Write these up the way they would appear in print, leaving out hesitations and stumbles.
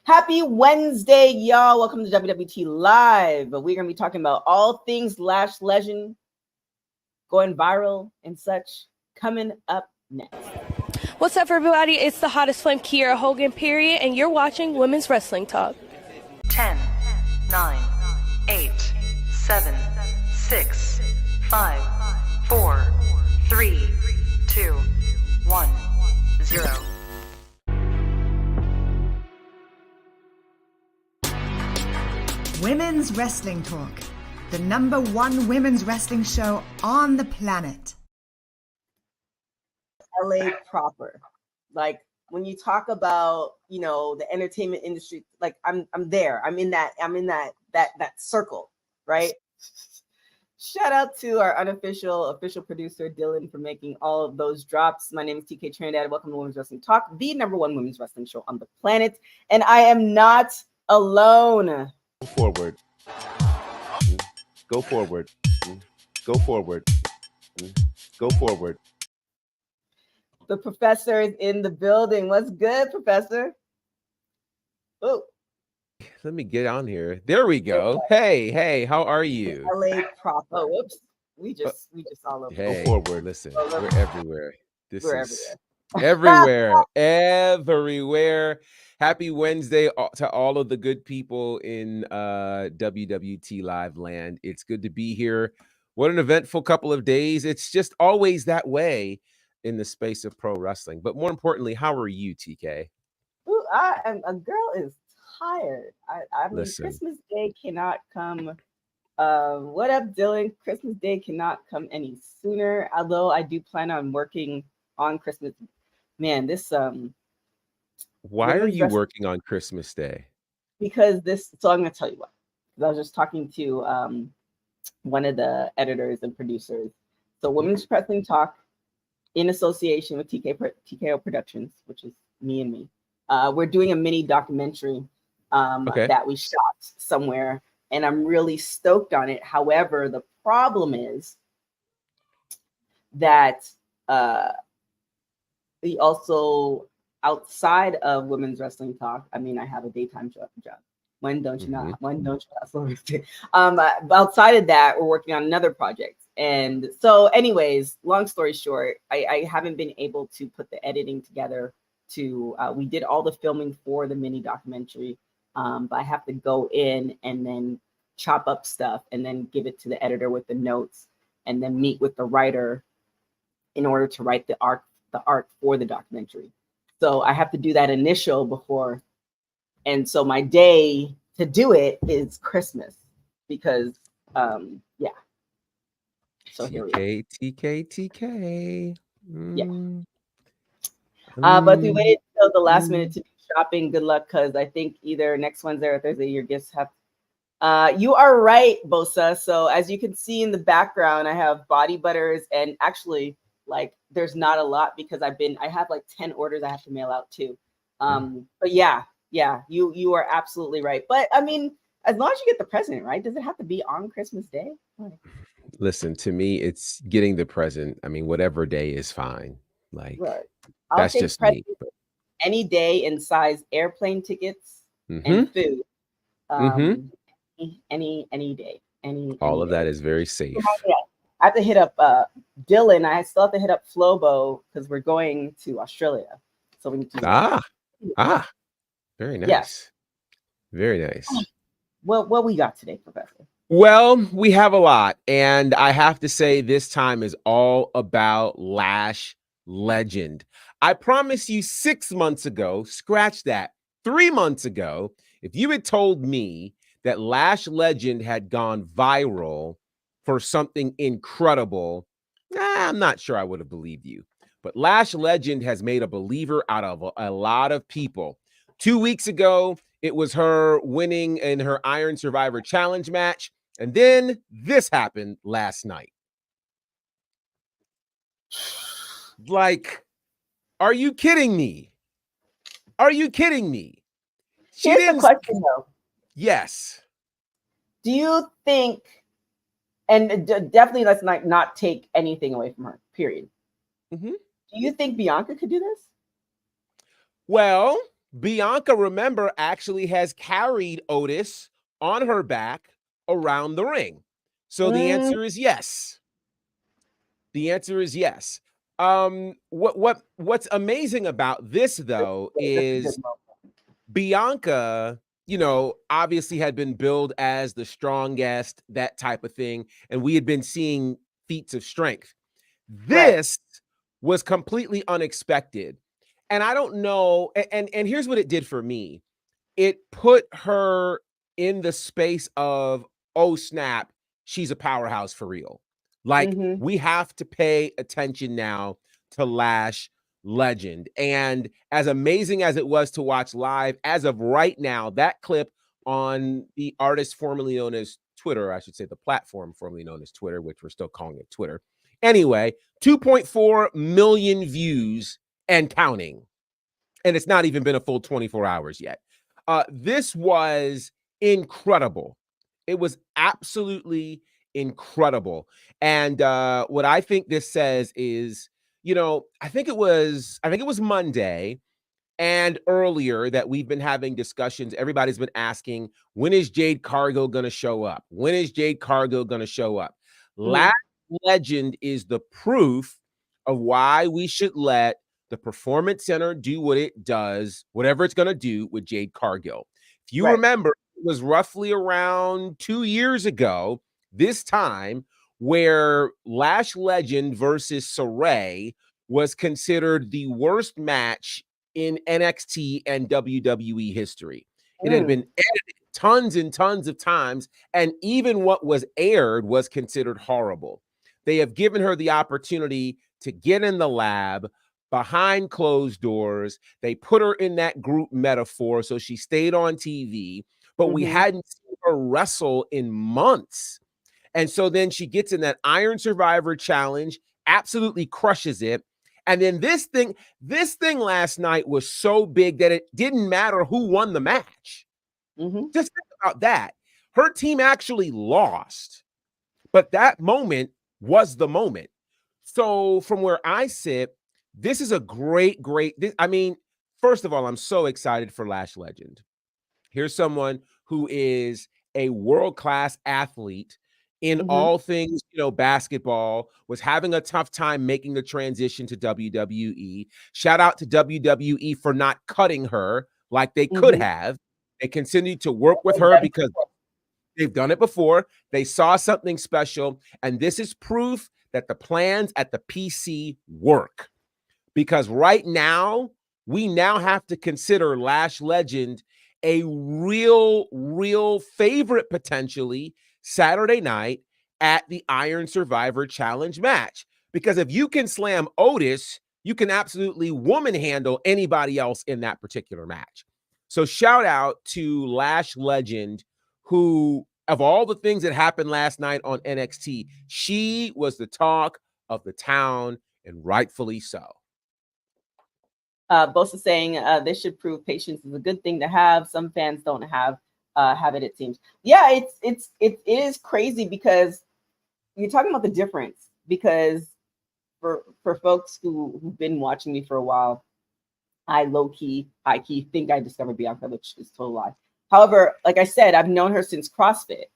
Happy Wednesday, y'all. Welcome to WWT Live. We're going to be talking about all things Lash Legend, going viral and such, coming up next. What's up, everybody? It's the hottest flame, Kiera Hogan, period, and you're watching Women's Wrestling Talk. 10, 9, 8, 7, 6, 5, 4, 3, 2, 1, 0. Women's Wrestling Talk, the #1 women's wrestling show on the planet. LA proper. Like when you talk about, the entertainment industry, like I'm there. I'm in that circle, right? Shout out to our official producer Dylan for making all of those drops. My name is TK Trinidad. Welcome to Women's Wrestling Talk, the #1 women's wrestling show on the planet. And I am not alone. Forward. Go forward. Go forward. Go forward. The professor is in the building. What's good, Professor? Oh, let me get on here. There we go. Hey, how are you? LA proper. Oh, whoops. We just all over. Hey, go forward. Listen, we're everywhere. We're everywhere. Everywhere. Happy Wednesday to all of the good people in WWT Live land. It's good to be here. What an eventful couple of days. It's just always that way in the space of pro wrestling. But more importantly, how are you, TK? Ooh, a girl is tired. I mean, listen. Christmas Day cannot come. What up, Dylan? Christmas Day cannot come any sooner. Although I do plan on working on Christmas. Man, this Why are you working on Christmas Day? Because so I'm going to tell you what. I was just talking to one of the editors and producers. So Women's Wrestling Talk, in association with TKO Productions, which is me and me, we're doing a mini documentary that we shot somewhere, and I'm really stoked on it. However, the problem is that we also, outside of Women's Wrestling Talk, I mean, I have a daytime job. When don't you not? When don't you not? Outside of that, we're working on another project. And so anyways, long story short, I haven't been able to put the editing together we did all the filming for the mini documentary, but I have to go in and then chop up stuff and then give it to the editor with the notes and then meet with the writer in order to write the art for the documentary. So I have to do that initial before. And so my day to do it is Christmas because, yeah. So here we go. TK. Yeah. But we waited till the last minute to do shopping. Good luck, because I think either next Wednesday or Thursday your gifts have. You are right, Bosa. So as you can see in the background, I have body butters, and actually, like, there's not a lot because I have like 10 orders I have to mail out too. But yeah, you are absolutely right. But I mean, as long as you get the present, right? Does it have to be on Christmas Day? Listen, to me, it's getting the present. I mean, whatever day is fine. Like, right. That's just me. Any day in size airplane tickets and food. Any day. All of that is very safe. I have to hit up Dylan. I still have to hit up Flobo because we're going to Australia. So we need to very nice. Yes. Very nice. What we got today, Professor? Well, we have a lot, and I have to say this time is all about Lash Legend. I promise you 6 months ago, scratch that, 3 months ago, if you had told me that Lash Legend had gone viral for something incredible, I'm not sure I would have believed you. But Lash Legend has made a believer out of a lot of people. 2 weeks ago, it was her winning in her Iron Survivor Challenge match. And then this happened last night. Like, are you kidding me? Are you kidding me? Here's the question, though. Yes. Do you think, and definitely let's not take anything away from her, period. Do you think Bianca could do this? Well, Bianca, remember, actually has carried Otis on her back around the ring. So the answer is yes. The answer is yes. What's amazing about this though That's a good is moment. Bianca, obviously had been billed as the strongest, that type of thing, and we had been seeing feats of strength. Right. This was completely unexpected. And I don't know, and here's what it did for me. It put her in the space of, oh snap, she's a powerhouse for real. Like, Mm-hmm. we have to pay attention now to Lash Legend. And as amazing as it was to watch live, as of right now, that clip on the artist formerly known as Twitter, I should say the platform formerly known as Twitter, which we're still calling it Twitter. Anyway, 2.4 million views and counting. And it's not even been a full 24 hours yet. This was incredible. It was absolutely incredible. And what I think this says is, I think it was Monday and earlier that we've been having discussions. Everybody's been asking, when is Jade Cargill going to show up? When is Jade Cargill going to show up? Mm-hmm. Last Legend is the proof of why we should let the Performance Center do what it does, whatever it's going to do with Jade Cargill. If you Right. remember, it was roughly around 2 years ago, this time, where Lash Legend versus Saray was considered the worst match in NXT and WWE history. It had been edited tons and tons of times, and even what was aired was considered horrible. They have given her the opportunity to get in the lab behind closed doors. They put her in that group metaphor, so she stayed on TV, but we Mm-hmm. hadn't seen her wrestle in months. And so then she gets in that Iron Survivor challenge, absolutely crushes it. And then this thing last night was so big that it didn't matter who won the match. Mm-hmm. Just think about that. Her team actually lost, but that moment was the moment. So from where I sit, this is a great, first of all, I'm so excited for Lash Legend. Here's someone who is a world-class athlete in Mm-hmm. all things, basketball, was having a tough time making the transition to WWE. Shout out to WWE for not cutting her like they could Mm-hmm. have. They continued to work with her because they've done it before. They saw something special, and this is proof that the plans at the PC work. Because right now, we now have to consider Lash Legend a real favorite potentially Saturday night at the Iron Survivor Challenge match. Because if you can slam Otis, you can absolutely woman handle anybody else in that particular match. So shout out to Lash Legend, who, of all the things that happened last night on NXT, she was the talk of the town, and rightfully so. Bosa saying this should prove patience is a good thing to have. Some fans don't have it. It seems. Yeah, it is crazy because you're talking about the difference. Because for folks who've been watching me for a while, I low key, high key think I discovered Bianca, which is total lie. However, like I said, I've known her since CrossFit.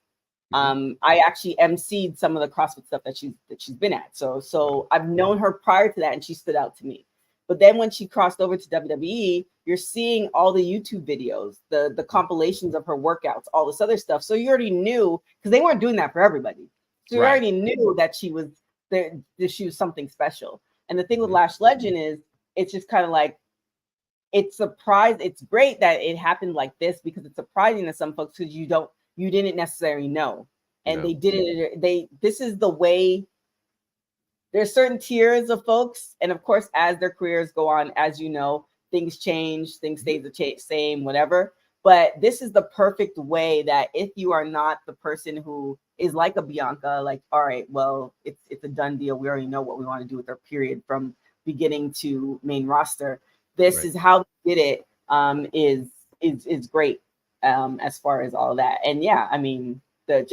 I actually emceed some of the CrossFit stuff that she's been at. So I've known her prior to that, and she stood out to me. But then when she crossed over to WWE, you're seeing all the YouTube videos, the compilations of her workouts, all this other stuff. So you already knew, because they weren't doing that for everybody. So you already knew that she was there, that she was something special. And the thing with Lash Legend is, it's just kind of like, it's surprised. It's great that it happened like this, because it's surprising to some folks because you didn't necessarily know, and they did it. This is the way. There's certain tiers of folks, and of course, as their careers go on, as you know, things change, things stay the same, whatever. But this is the perfect way that if you are not the person who is like a Bianca, like, all right, well, it's a done deal. We already know what we want to do with our period from beginning to main roster. This is how they did it. Is great as far as all of that. And yeah, I mean, the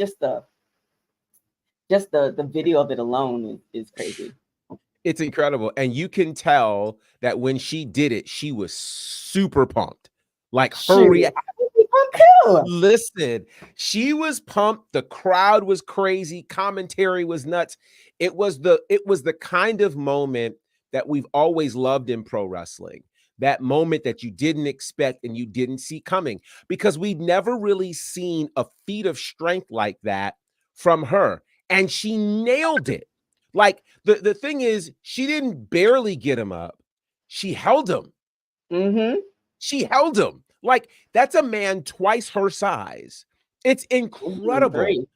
video of it alone is crazy. It's incredible. And you can tell that when she did it, she was super pumped. Like her Shoot, I would be pumped too. Listen, she was pumped. The crowd was crazy. Commentary was nuts. It was the kind of moment that we've always loved in pro wrestling. That moment that you didn't expect and you didn't see coming, because we've never really seen a feat of strength like that from her. And she nailed it. Like the thing is, she didn't barely get him up. She held him. Mm-hmm. She held him. Like, that's a man twice her size. It's incredible. Three.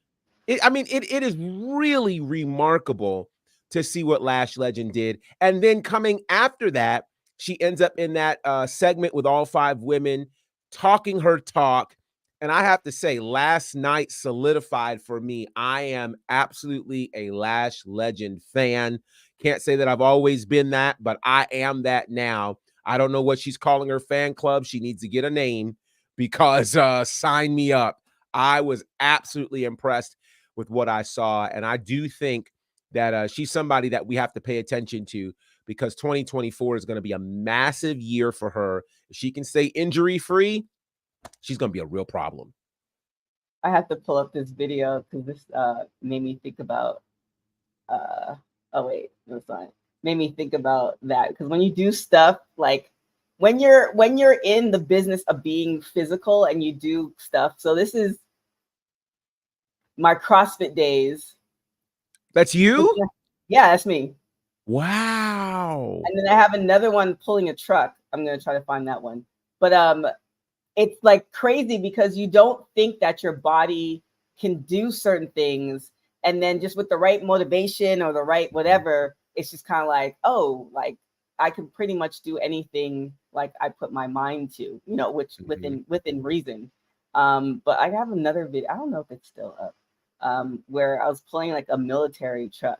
It is really remarkable to see what Lash Legend did. And then coming after that, she ends up in that segment with all 5 women talking her talk. And I have to say, last night solidified for me. I am absolutely a Lash Legend fan. Can't say that I've always been that, but I am that now. I don't know what she's calling her fan club. She needs to get a name, because sign me up. I was absolutely impressed with what I saw. And I do think that she's somebody that we have to pay attention to, because 2024 is going to be a massive year for her. If she can stay injury free, she's going to be a real problem. I have to pull up this video because this made me think about. Oh wait, no, sorry. Made me think about that, because when you do stuff like when you're in the business of being physical and you do stuff. So this is my CrossFit days. That's you? Yeah, that's me. Wow. And then I have another one pulling a truck. I'm gonna try to find that one. But it's like crazy because you don't think that your body can do certain things, and then just with the right motivation or the right whatever, it's just kind of like, oh, like I can pretty much do anything like I put my mind to, which within reason. But I have another video. I don't know if it's still up. Where I was playing like a military truck.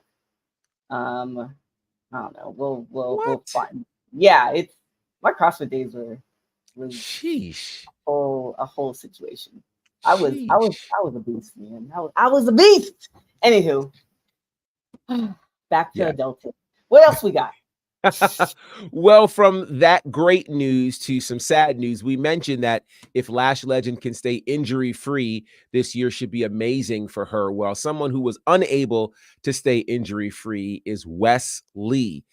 I don't know. We'll find. Yeah, it's my CrossFit days was Sheesh. a whole situation. I was a beast, man. I was a beast. Anywho, back to adulthood. What else we got? Well, from that great news to some sad news, we mentioned that if Lash Legend can stay injury free, this year should be amazing for her. Well, someone who was unable to stay injury free is Wes Lee.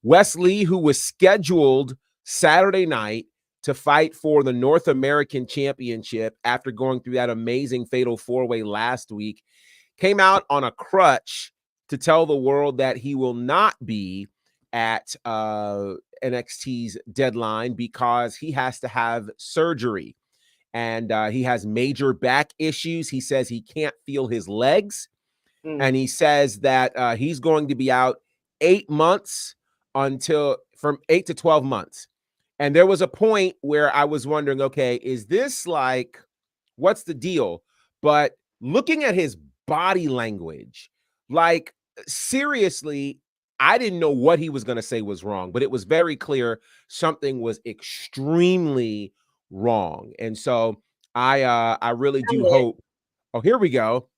Wes Lee, who was scheduled Saturday night to fight for the North American Championship after going through that amazing fatal 4-way last week, came out on a crutch to tell the world that he will not be at NXT's deadline because he has to have surgery, and he has major back issues. He says he can't feel his legs, and he says that he's going to be out 8 months, from 8 to 12 months. And there was a point where I was wondering, okay, is this like, what's the deal? But looking at his body language, like, seriously, I didn't know what he was going to say was wrong, but it was very clear something was extremely wrong. And so I really do hope. Oh, here we go.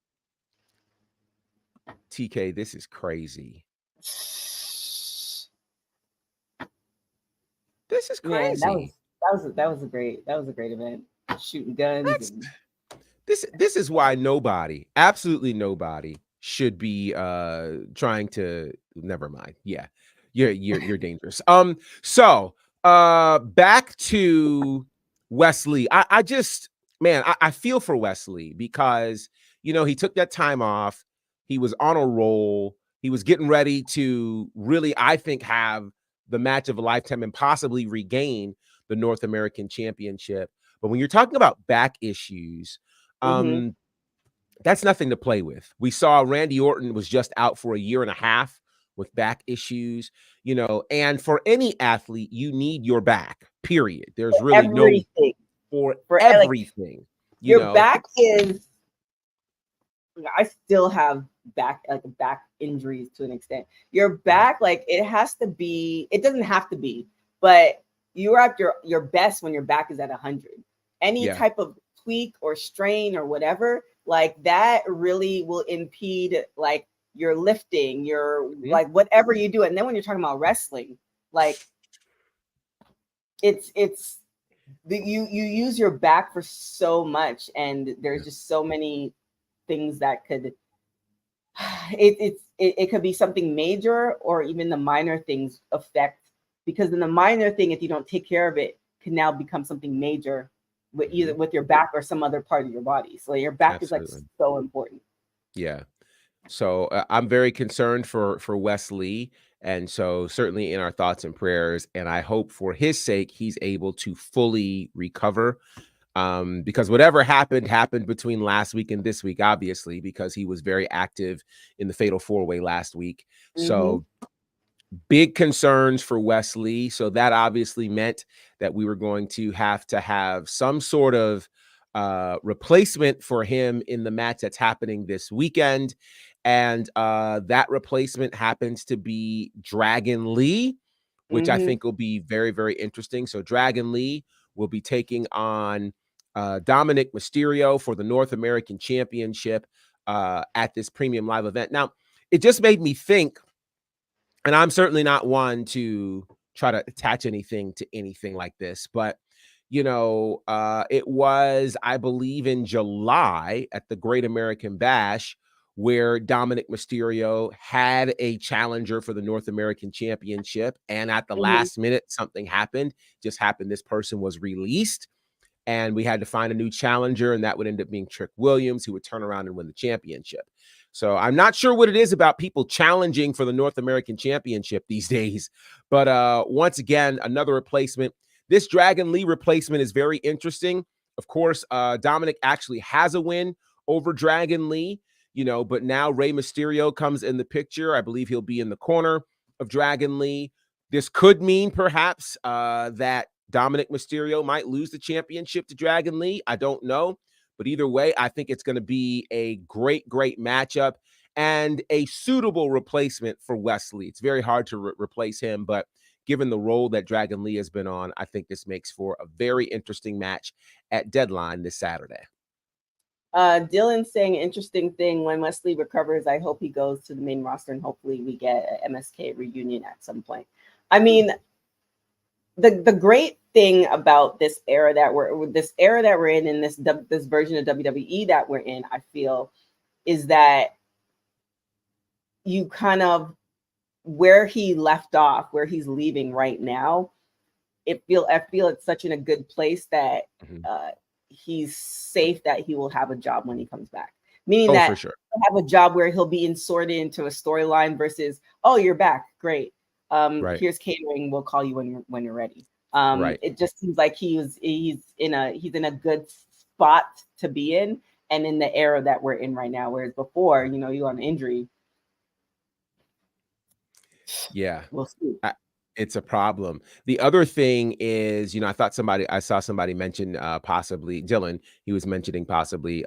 TK, this is crazy. This is crazy. Yeah, that was a great event. Shooting guns. This is why nobody, absolutely nobody, should be trying to. Never mind. Yeah, you're dangerous. So back to Wes Lee. I just, man, I feel for Wes Lee because he took that time off. He was on a roll. He was getting ready to really, I think, have the match of a lifetime and possibly regain the North American Championship. But when you're talking about back issues, that's nothing to play with. We saw Randy Orton was just out for a year and a half with back issues, and for any athlete, you need your back, period. There's really everything. For everything. Your back is, I still have back injuries to an extent. Your back, like, it doesn't have to be, but you're at your best when your back is at 100. Any type of tweak or strain or whatever, like that really will impede like your lifting, your like whatever you do. And then when you're talking about wrestling, like it's you use your back for so much, and there's just so many things that could it could be something major, or even the minor things affect, because in the minor thing, if you don't take care of it, can now become something major with either with your back or some other part of your body. So your back is like Absolutely. so important. Yeah. So I'm very concerned for Wesley, and so certainly in our thoughts and prayers. And I hope for his sake he's able to fully recover, because whatever happened between last week and this week, obviously, because he was very active in the Fatal 4-Way last week. Mm-hmm. So big concerns for Wesley. So that obviously meant that we were going to have some sort of replacement for him in the match that's happening this weekend. And that replacement happens to be Dragon Lee, which I Mm-hmm. think will be very, very interesting. So Dragon Lee will be taking on Dominic Mysterio for the North American Championship at this premium live event. Now, it just made me think, and I'm certainly not one to try to attach anything to anything like this, but it was, I believe, in July at the Great American Bash where Dominic Mysterio had a challenger for the North American Championship, and at the Mm-hmm. last minute something happened. Just happened, this person was released, and we had to find a new challenger, and that would end up being Trick Williams, who would turn around and win the championship. So I'm not sure what it is about people challenging for the North American Championship these days, but once again, another replacement. This Dragon Lee replacement is very interesting. Of course, Dominic actually has a win over Dragon Lee, but now Rey Mysterio comes in the picture. I believe he'll be in the corner of Dragon Lee. This could mean perhaps that Dominic Mysterio might lose the championship to Dragon Lee. I don't know. But either way, I think it's going to be a great, great matchup and a suitable replacement for Wesley. It's very hard to replace him, but given the role that Dragon Lee has been on, I think this makes for a very interesting match at Deadline this Saturday. Dylan saying interesting thing, when Wesley recovers, I hope he goes to the main roster and hopefully we get an MSK reunion at some point. I mean, the great thing about this era that we're in this version of WWE that we're in, I feel, is that you kind of, where he left off, where he's leaving right now, I feel it's such in a good place that he's safe, that he will have a job when he comes back. Meaning that for sure. he'll have a job where he'll be inserted into a storyline versus, oh, you're back, great. Right. Here's catering, we'll call you when you're ready. Right. It just seems like he's in a good spot to be in, and in the era that we're in right now. Whereas before, you got an injury. Yeah. We'll see. It's a problem. The other thing is, I saw somebody mention possibly Dylan. He was mentioning possibly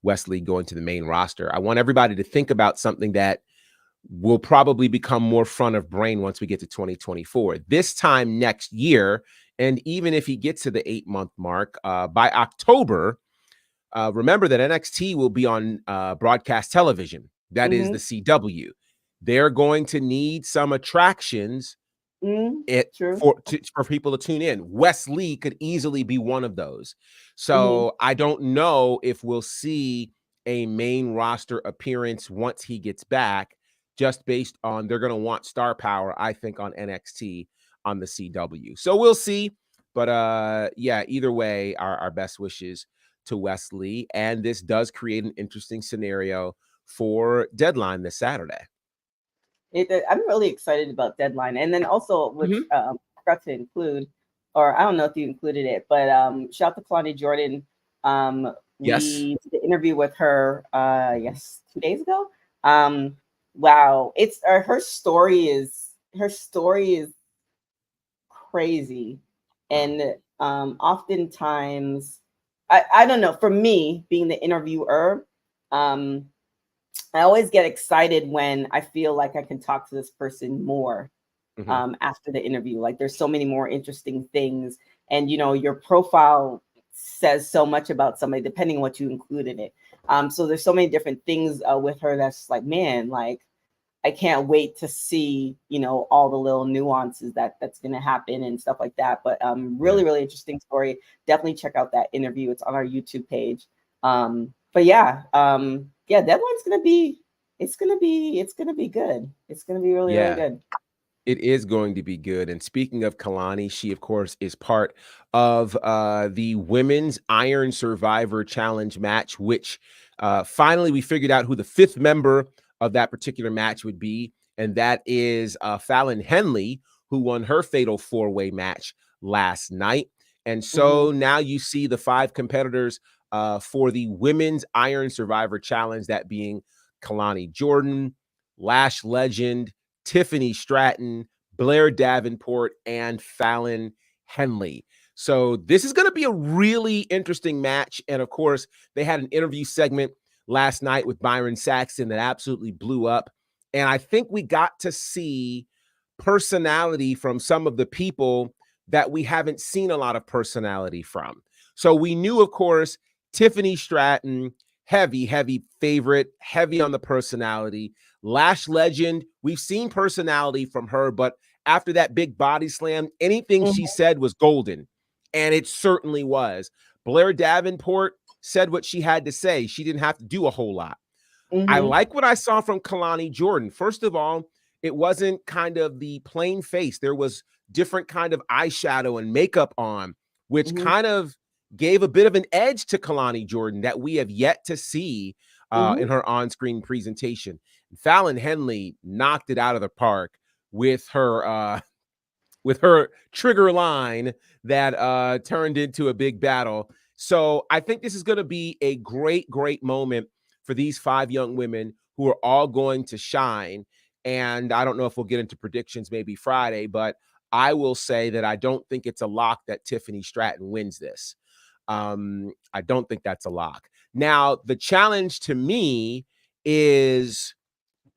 Wesley going to the main roster. I want everybody to think about something that will probably become more front of brain once we get to 2024. This time next year, and even if he gets to the 8-month mark, by October, remember that NXT will be on broadcast television. That is the CW. They're going to need some attractions for people to tune in. Wesley could easily be one of those. So I don't know if we'll see a main roster appearance once he gets back, just based on, they're going to want star power, I think, on NXT on the CW. So we'll see. But either way, our best wishes to Wesley. And this does create an interesting scenario for Deadline this Saturday. I'm really excited about Deadline. And then also, which I forgot to include, or I don't know if you included it, but shout out to Kalani Jordan. We did an interview with her 2 days ago. Wow, it's her story is crazy, and oftentimes I don't know, for me being the interviewer, I always get excited when I feel like I can talk to this person more after the interview. Like, there's so many more interesting things, and your profile says so much about somebody depending on what you include in it. So there's so many different things with her that's like, man, like, I can't wait to see, you know, all the little nuances that's going to happen and stuff like that. But really, really interesting story. Definitely check out that interview. It's on our YouTube page. But yeah, deadline's going to be, it's going to be good. It's going to be really, really good. It is going to be good. And speaking of Kalani, she, of course, is part of the Women's Iron Survivor Challenge match, which finally we figured out who the 5th member of that particular match would be. And that is Fallon Henley, who won her fatal 4-way match last night. And so now you see the 5 competitors for the Women's Iron Survivor Challenge, that being Kalani Jordan, Lash Legend, Tiffany Stratton, Blair Davenport, and Fallon Henley. So this is going to be a really interesting match. And of course, they had an interview segment last night with Byron Saxton that absolutely blew up. And I think we got to see personality from some of the people that we haven't seen a lot of personality from. So we knew, of course, Tiffany Stratton, heavy favorite, heavy on the personality. Lash Legend, we've seen personality from her, but after that big body slam, anything she said was golden, and it certainly was. Blair Davenport said what she had to say. She didn't have to do a whole lot. I like what I saw from Kalani Jordan. First of all, it wasn't kind of the plain face. There was different kind of eyeshadow and makeup on, which kind of gave a bit of an edge to Kalani Jordan that we have yet to see in her on-screen presentation. Fallon Henley knocked it out of the park with her trigger line that turned into a big battle. So I think this is going to be a great moment for these 5 young women who are all going to shine. And I don't know if we'll get into predictions maybe Friday, but I will say that I don't think it's a lock that Tiffany Stratton wins this. I don't think that's a lock. Now, the challenge to me is,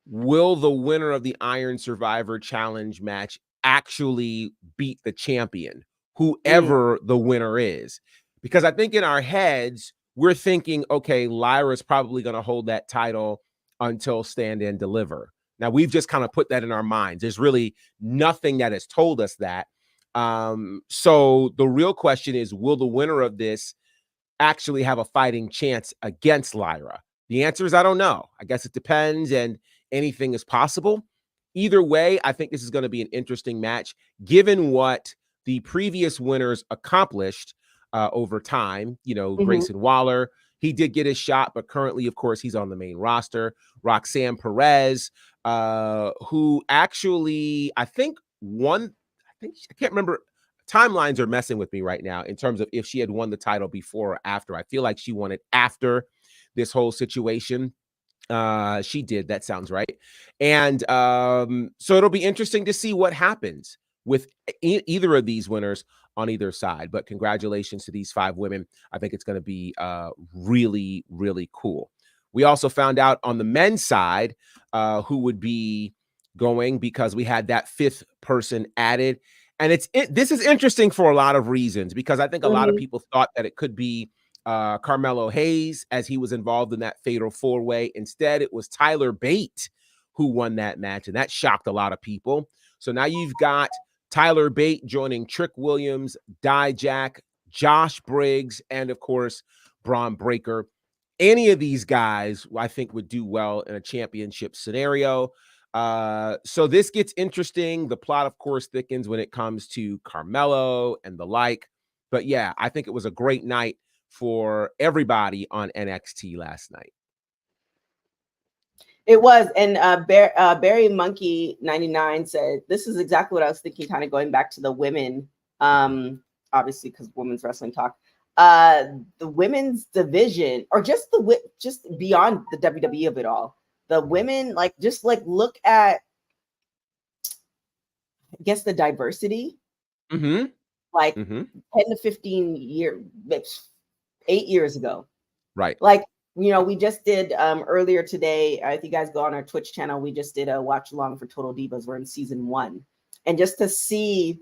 will the winner of the Iron Survivor Challenge match actually beat the champion, whoever the winner is? Because I think in our heads, we're thinking, okay, Lyra's probably going to hold that title until Stand and Deliver. Now, we've just kind of put that in our minds. There's really nothing that has told us that. So the real question is, will the winner of this actually have a fighting chance against Lyra? The answer is, I don't know. I guess it depends, and anything is possible. Either way, I think this is going to be an interesting match, given what the previous winners accomplished over time. You know, Grayson Waller, he did get his shot, but currently, of course, he's on the main roster. Roxanne Perez, who actually, I think I can't remember. Timelines are messing with me right now in terms of if she had won the title before or after. I feel like she won it after this whole situation. She did. That sounds right. And so it'll be interesting to see what happens with either of these winners on either side. But congratulations to these 5 women. I think it's going to be really, really cool. We also found out on the men's side who would be going, because we had that 5th person added. And this is interesting for a lot of reasons, because I think a lot of people thought that it could be Carmelo Hayes, as he was involved in that fatal 4-way. Instead, it was Tyler Bate who won that match, and that shocked a lot of people. So now you've got Tyler Bate joining Trick Williams, Dijak, Josh Briggs, and of course, Braun Breaker. Any of these guys, I think, would do well in a championship scenario. So this gets interesting. The plot, of course, thickens when it comes to Carmelo and the like. But yeah, I think it was a great night for everybody on NXT last night. It was. And Barry Monkey 99 said, this is exactly what I was thinking, kind of going back to the women, obviously, because women's wrestling talk. The women's division, or just beyond the WWE of it all. The women, just look at, I guess, the diversity. 10 to 15 8 years ago. Right. We just did earlier today. If you guys go on our Twitch channel, we just did a watch along for Total Divas. We're in season 1. And just to see,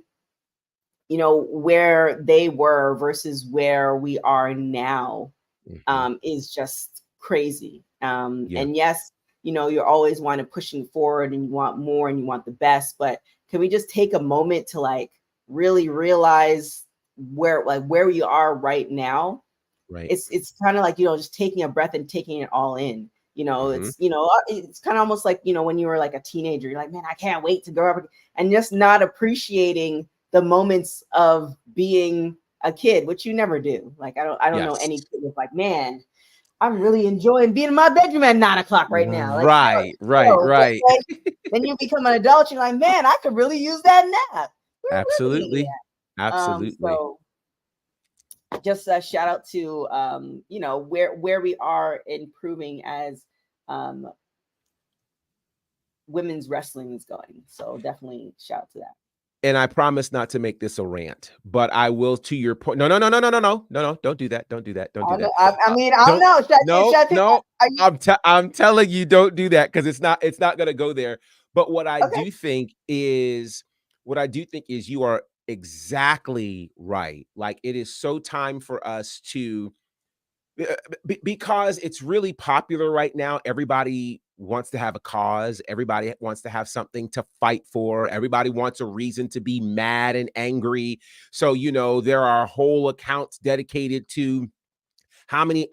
where they were versus where we are now is just crazy. And yes, you're always wanting pushing forward and you want more and you want the best. But can we just take a moment to like really realize where we are right now? Right. It's kind of like, just taking a breath and taking it all in. Mhm. It's kind of almost like, when you were like a teenager, you're like, man, I can't wait to grow up, and just not appreciating the moments of being a kid, which you never do. Like, I don't know Yes. any kid that's like, man, I'm really enjoying being in my bedroom at 9 o'clock right now. Like, Right. but Right. then you become an adult, you're like, man, I could really use that nap. Where really need Absolutely. that? Absolutely. So just a shout out to where we are improving as women's wrestling is going. So definitely shout out to that. And I promise not to make this a rant, but I will, to your point. No, don't do that. Don't do that. Don't do that. I mean, I don't know. No. I'm telling you, don't do that, because it's not gonna go there. But what I do think is you are exactly right. Like, it is so time for us to, because it's really popular right now. Everybody wants to have a cause. Everybody wants to have something to fight for. Everybody wants a reason to be mad and angry. So, there are whole accounts dedicated to how many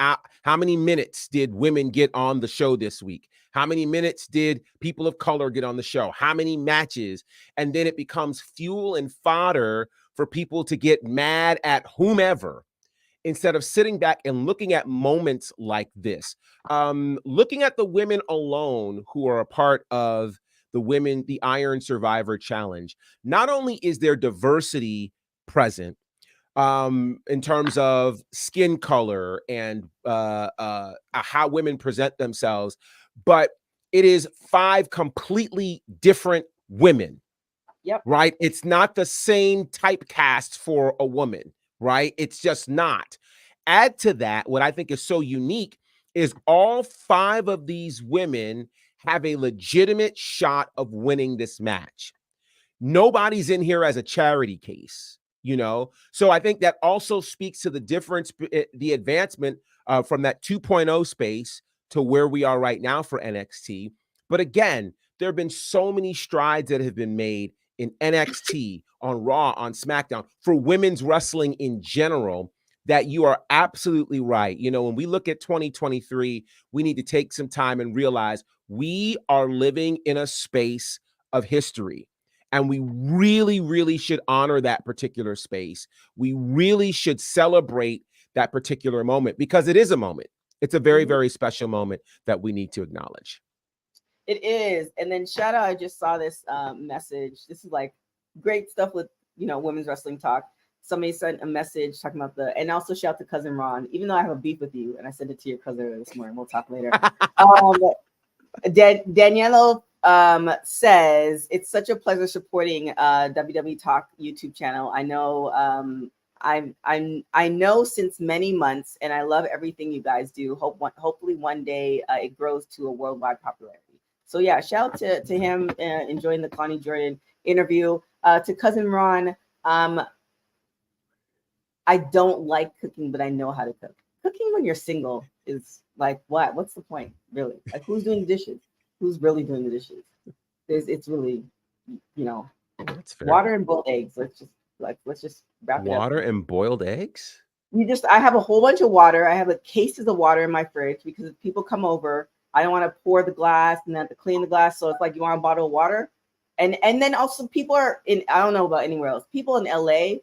minutes did women get on the show this week? How many minutes did people of color get on the show? How many matches? And then it becomes fuel and fodder for people to get mad at whomever, instead of sitting back and looking at moments like this. Looking at the women alone who are a part of the Iron Survivor Challenge. Not only is there diversity present, in terms of skin color and how women present themselves, but it is 5 completely different women. Yep. Right? It's not the same typecast for a woman, right? It's just not. Add to that, what I think is so unique is all 5 of these women have a legitimate shot of winning this match. Nobody's in here as a charity case, So I think that also speaks to the difference, the advancement from that 2.0 space to where we are right now for NXT. But again, there have been so many strides that have been made in NXT, on Raw, on SmackDown, for women's wrestling in general, that you are absolutely right. When we look at 2023, we need to take some time and realize we are living in a space of history. And we really, really should honor that particular space. We really should celebrate that particular moment, because it is a moment. It's a very, very special moment that we need to acknowledge. It is. And then shout out, I just saw this message. This is like great stuff with, Women's Wrestling Talk. Somebody sent a message talking about and also shout out to Cousin Ron, even though I have a beef with you, and I sent it to your cousin this morning. We'll talk later. Daniela says, it's such a pleasure supporting WWT Talk YouTube channel. I know I know since many months, and I love everything you guys do. Hopefully one day it grows to a worldwide popularity. So yeah, shout out to him enjoying the Connie Jordan interview. To Cousin Ron, I don't like cooking, but I know how to cook. Cooking when you're single is like, what? What's the point, really? Like, who's doing the dishes? Who's really doing the dishes? It's really, That's fair. Water and boiled eggs. Let's just wrap it up. Water and boiled eggs? I have a whole bunch of water. I have cases of water in my fridge, because if people come over, I don't want to pour the glass and then have to clean the glass. So it's like, you want a bottle of water. And then also, people are I don't know about anywhere else. People in LA,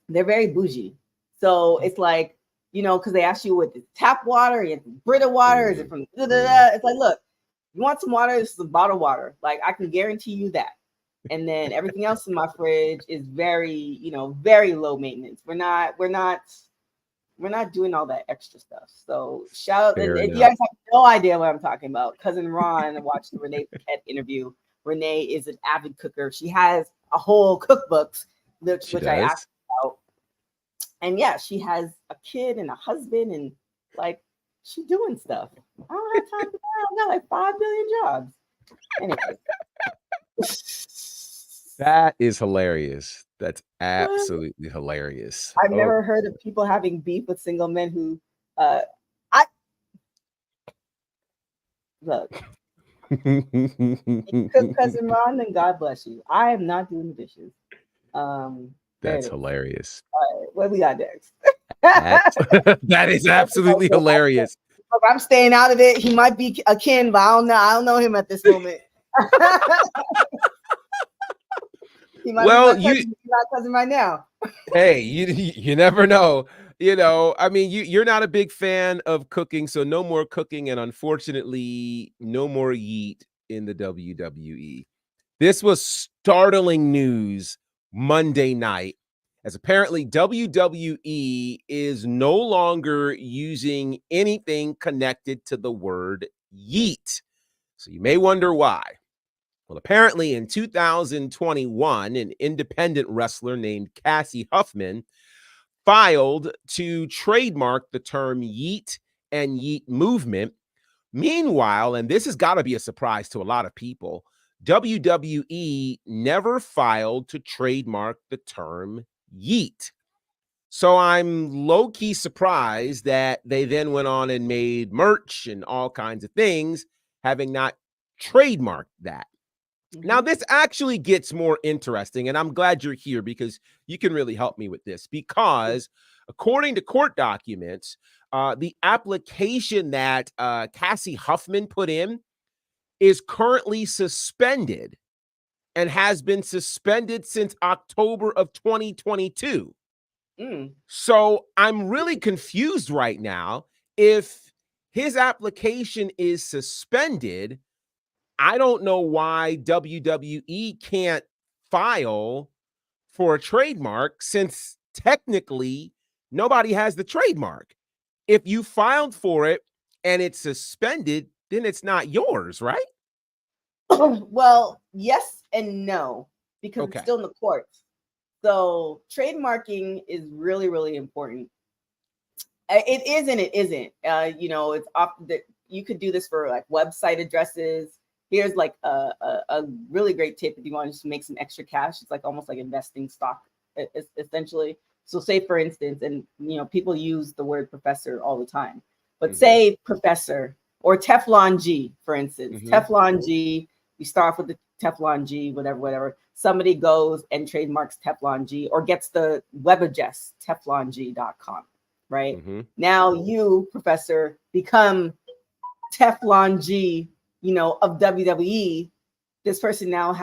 they're very bougie. So it's like, because they ask you with the tap water, you have Brita water, is it from It's like, look, you want some water? This is a bottled water. Like, I can guarantee you that. And then everything else in my fridge is very, very low maintenance. We're not doing all that extra stuff. So shout out. You guys have no idea what I'm talking about. Cousin Ron watched the Renee Paquette interview. Renee is an avid cooker. She has a whole cookbook, which I asked about. And yeah, she has a kid and a husband, and like, she's doing stuff. I don't have time for that. I've got like 5 billion jobs. Anyway. That is hilarious. That's absolutely hilarious. I've never heard of people having beef with single men who Look, you cook cousin Ron, then God bless you. I am not doing the dishes. There it That's is. hilarious. All right, what we got next? That that is absolutely hilarious. Look, I'm staying out of it. He might be a kin, but I don't know. I don't know him at this moment. He might be my Well, cousin. He's not cousin right now. hey, you never know. I mean, you're not a big fan of cooking, so no more cooking, and unfortunately, no more yeet in the WWE. This was startling news Monday night, as apparently WWE is no longer using anything connected to the word yeet. So you may wonder why. Well, apparently in 2021, an independent wrestler named Cassie Huffman filed to trademark the term yeet and yeet movement. Meanwhile, and this has got to be a surprise to a lot of people, WWE never filed to trademark the term yeet. So I'm low-key surprised that they then went on and made merch and all kinds of things, having not trademarked that. Now, this actually gets more interesting, and I'm glad you're here because you can really help me with this. Because according to court documents, the application that Cassie Huffman put in is currently suspended and has been suspended since October of 2022. So I'm really confused right now. If his application is suspended, I don't know why WWE can't file for a trademark since technically nobody has the trademark. If you filed for it and it's suspended, then it's not yours, right? Well, yes and no, because Okay. it's still in the courts. So trademarking is really, really important. It is and it isn't. It's off that you could do this for like website addresses. Here's like a really great tip if you want to just make some extra cash. It's like almost like investing stock, essentially. So say for instance, and people use the word professor all the time, but say professor or Teflon G, for instance. Teflon G, you start off with the Teflon G, whatever. Somebody goes and trademarks Teflon G or gets the web address teflong.com, right? Now you, professor, become Teflon G, of WWE. This person now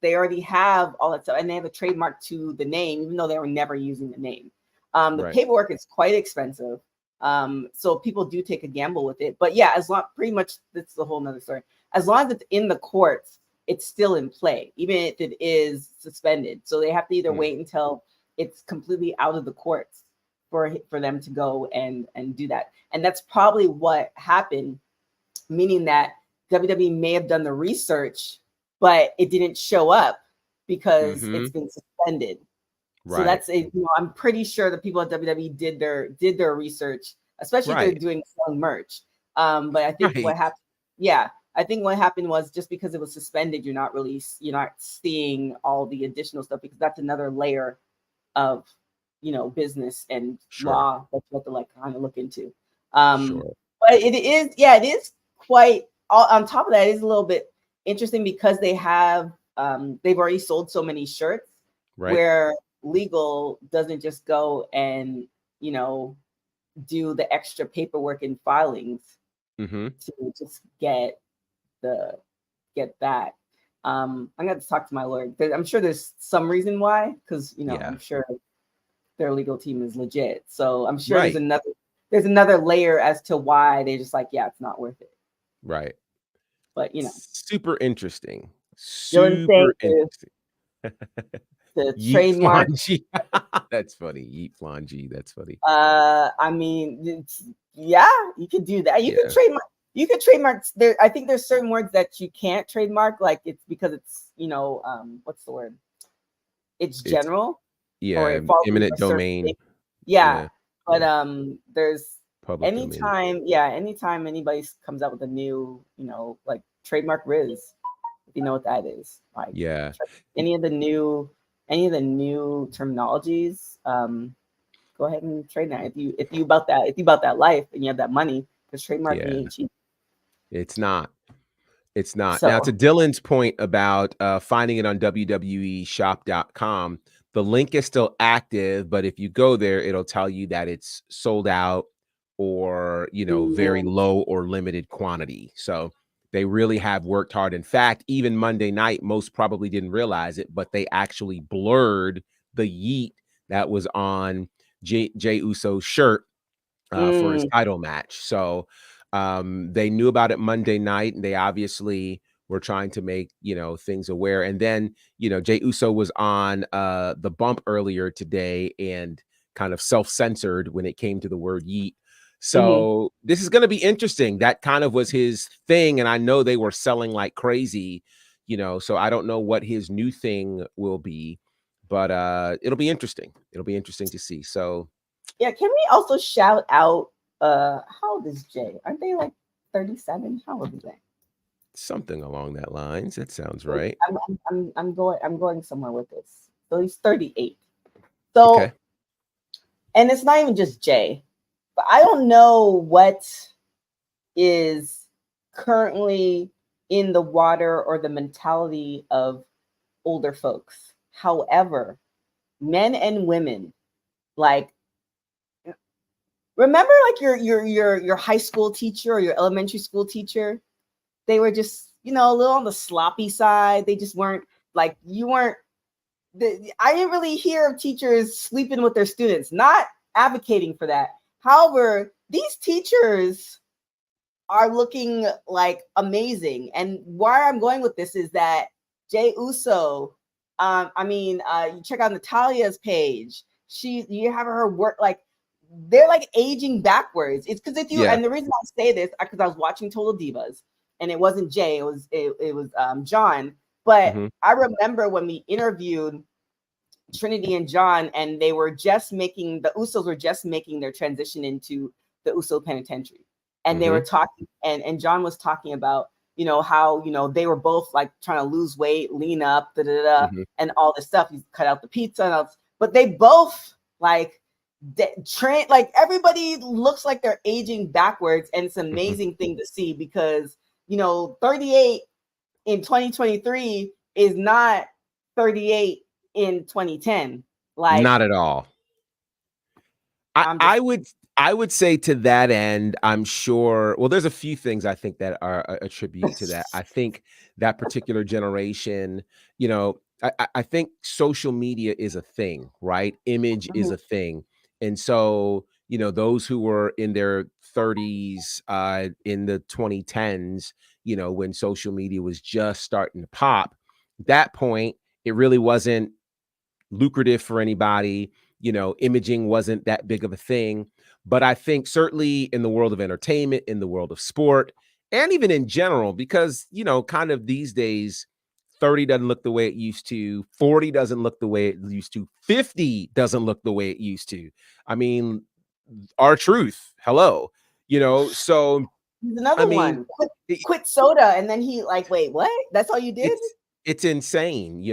they already have all that stuff and they have a trademark to the name, even though they were never using the name. The paperwork is quite expensive. So people do take a gamble with it. But yeah, pretty much that's the whole nother story. As long as it's in the courts, it's still in play, even if it is suspended. So they have to either wait until it's completely out of the courts for them to go and do that. And that's probably what happened, meaning that WWE may have done the research, but it didn't show up because it's been suspended. So that's I'm pretty sure the people at WWE did their research, especially if they're doing selling merch. But I think what happened, I think what happened was just because it was suspended, you're not seeing all the additional stuff because that's another layer of business and law that you have to like kind of look into. But it is quite on top of that, it is a little bit interesting because they've already sold so many shirts where legal doesn't just go and do the extra paperwork and filings to just get that. I'm gonna talk to my lawyer. I'm sure there's some reason why, because I'm sure their legal team is legit. So I'm sure there's another layer as to why they just like, it's not worth it. Right. But super interesting. Super interesting. The trademark. That's funny. Yeet flangy. That's funny. I mean, you could do that. You could trademark. You could trademark. I think there's certain words that you can't trademark, like it's because it's what's the word? It's general. Or eminent domain. But there's public anytime anybody comes out with a new, like trademark Riz, if you know what that is. Like any of the new terminologies, go ahead and trade that. If you about that life and you have that money, because trademarking ain't cheap. It's not. It's not. Now, to So, Dylan's point about finding it on WWEshop.com, the link is still active, but if you go there, it'll tell you that it's sold out or, very mm, low or limited quantity. So they really have worked hard. In fact, even Monday night, most probably didn't realize it, but they actually blurred the yeet that was on Jay Uso's shirt for his mm, title match. So they knew about it Monday night, and they obviously were trying to make things aware. And then Jay Uso was on the bump earlier today and kind of self-censored when it came to the word yeet. mhm. So this is going to be interesting. That kind of was his thing, and I know they were selling like crazy. So I don't know what his new thing will be, but it'll be interesting. It'll be interesting to see. So Yeah, can we also shout out how old is Jay? Aren't they like 37? How old is they? something along that lines. That sounds right. I'm going somewhere with this. So he's 38. Okay. So, and it's not even just Jay, but I don't know what is currently in the water or the mentality of older folks. However, men and women, like, remember like your high school teacher or your elementary school teacher, they were just, a little on the sloppy side. They just weren't like, you weren't, I didn't really hear of teachers sleeping with their students, not advocating for that. However, these teachers are looking like amazing. And where I'm going with this is that Jay Uso, you check out Natalia's page. You have her work like they're like aging backwards. It's because Yeah. and the reason I say this because I was watching Total Divas, and it wasn't Jay, it was John. But Mm-hmm. I remember when we interviewed Trinity and John, and the Usos were just making their transition into the Uso Penitentiary, and they were talking, and John was talking about how they were both like trying to lose weight, lean up, Mm-hmm. and all this stuff. He cut out the pizza, and all, but they both like train like everybody looks like they're aging backwards, and it's an amazing thing to see because 38 in 2023 is not 38 in 2010. Like, Not at all. I I'm I just would I would say to that end, I'm sure well, there's a few things I think that are a tribute to that. I think that particular generation, I think social media is a thing, right? Image is Mhm. a thing. And so, those who were in their 30s, in the 2010s, when social media was just starting to pop, at that point, it really wasn't lucrative for anybody. Imaging wasn't that big of a thing. But I think certainly in the world of entertainment, in the world of sport, and even in general, because, kind of these days, 30 doesn't look the way it used to, 40 doesn't look the way it used to, 50 doesn't look the way it used to. I mean, our truth. Hello. So He's I another mean, one. Quit soda, and then he like, wait, what? That's all you did? it's insane.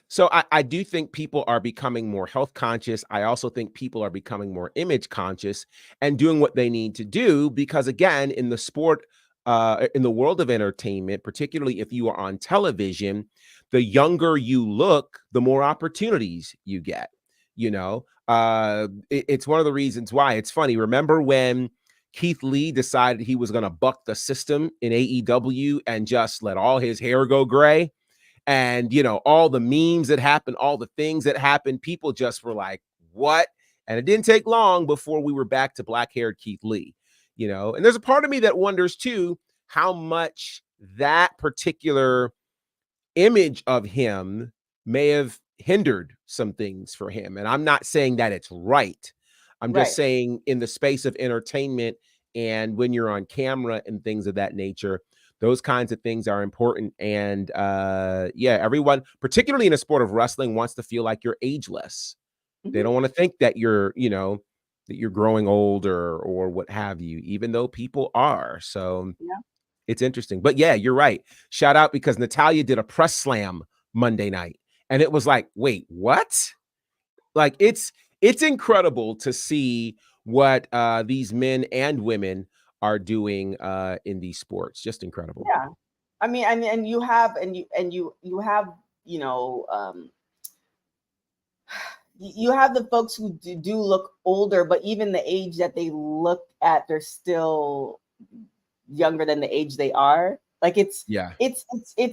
So I do think people are becoming more health conscious. I also think people are becoming more image conscious and doing what they need to do because again, in the sport, in the world of entertainment, particularly if you are on television, the younger you look, the more opportunities you get. It's one of the reasons why it's funny. Remember when Keith Lee decided he was going to buck the system in AEW and just let all his hair go gray? And all the memes that happened, all the things that happened, people just were like, what? And it didn't take long before we were back to black-haired Keith Lee. And there's a part of me that wonders too how much that particular image of him may have hindered some things for him. And I'm not saying that it's right. I'm just Right. saying in the space of entertainment and when you're on camera and things of that nature, those kinds of things are important. And everyone, particularly in a sport of wrestling, wants to feel like you're ageless. They Mhm. don't want to think that that you're growing old or what have you, even though people are. So Yeah. it's interesting. But yeah, you're right. Shout out because Natalia did a press slam Monday night. And it was like, wait, what? Like it's incredible to see what these men and women are doing in these sports. Just incredible. Yeah. I mean, and you have, you have, you have the folks who do look older, but even the age that they look at, they're still younger than the age they are. Like it's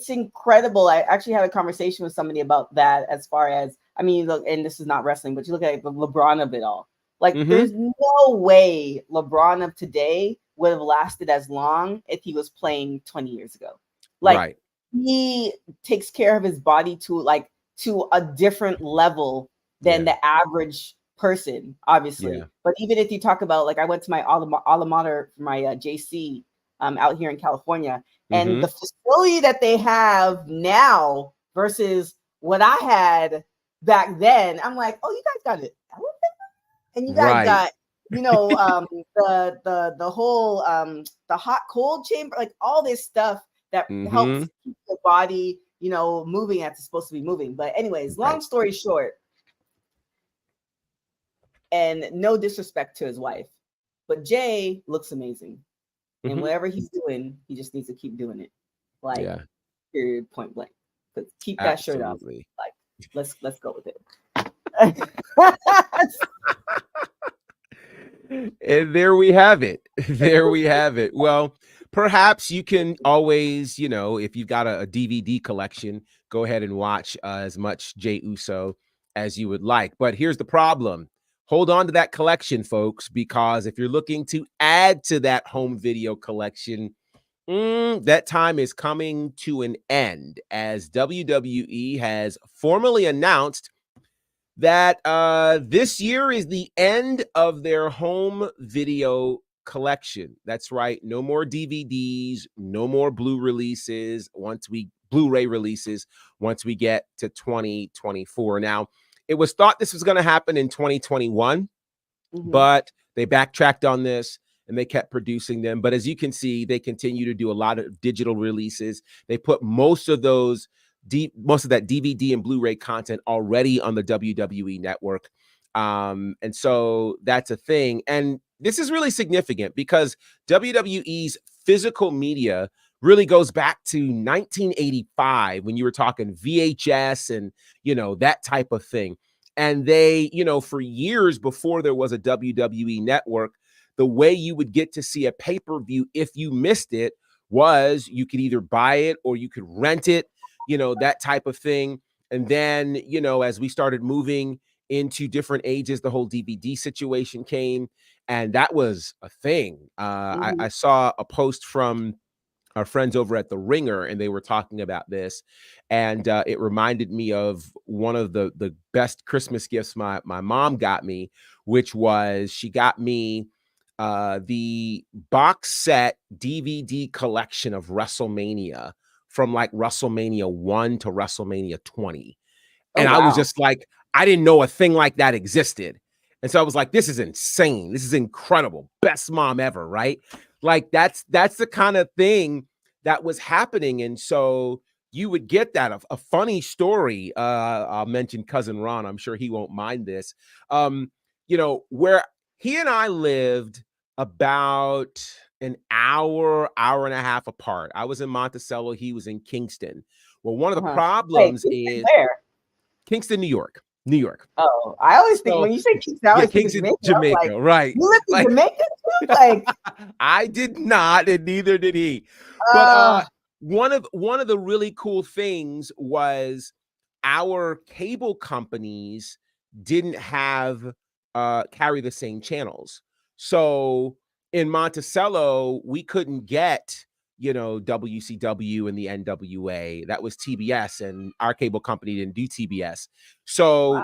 incredible. I actually had a conversation with somebody about that, as far as, I mean, look, and this is not wrestling, but you look at the LeBron of it all. Like there's no way LeBron of today would have lasted as long if he was playing 20 years ago. Like he takes care of his body to a different level than the average person, obviously. But even if you talk about, like, I went to my alma mater for my JC out here in California, and the facility that they have now versus what I had back then, I'm like, oh, you guys got it, and you guys got, the whole the hot cold chamber, like all this stuff that helps keep the body, moving as it's supposed to be moving. But anyways, long story short, and no disrespect to his wife, but Jay looks amazing. And whatever he's doing, he just needs to keep doing it. Like, period, point blank. But keep that shirt off. Like, let's go with it. And there we have it. There we have it. Well, perhaps you can always, if you've got a DVD collection, go ahead and watch as much Jey Uso as you would like. But here's the problem. Hold on to that collection, folks, because if you're looking to add to that home video collection, that time is coming to an end, as WWE has formally announced that this year is the end of their home video collection. That's right. No more DVDs, no more Blu-ray releases once we get to 2024. Now, it was thought this was going to happen in 2021, but they backtracked on this and they kept producing them. But as you can see, they continue to do a lot of digital releases. They put most of that DVD and Blu-ray content already on the WWE network. And so that's a thing. And this is really significant because WWE's physical media really goes back to 1985 when you were talking VHS and, that type of thing. And they, for years before there was a WWE network, the way you would get to see a pay-per-view if you missed it was you could either buy it or you could rent it, that type of thing. And then, as we started moving into different ages, the whole DVD situation came, and that was a thing. I saw a post from our friends over at The Ringer, and they were talking about this, and it reminded me of one of the best Christmas gifts my mom got me, which was she got me the box set DVD collection of WrestleMania from like WrestleMania 1 to WrestleMania 20. And I was just like, I didn't know a thing like that existed. And so I was like, this is insane. This is incredible. Best mom ever, right? Like that's the kind of thing that was happening. And so you would get that. A funny story. I'll mention Cousin Ron. I'm sure he won't mind this. Where he and I lived about an hour and a half apart. I was in Monticello. He was in Kingston. Well, one of the problems is where? Kingston, New York. New York. Oh, I always think when you say Kingston, I always think Jamaica, like, right? You lived in Jamaica too? Like I did not, and neither did he. But one of the really cool things was our cable companies didn't have carry the same channels. So in Monticello, we couldn't get WCW and the NWA. That was TBS, and our cable company didn't do TBS. So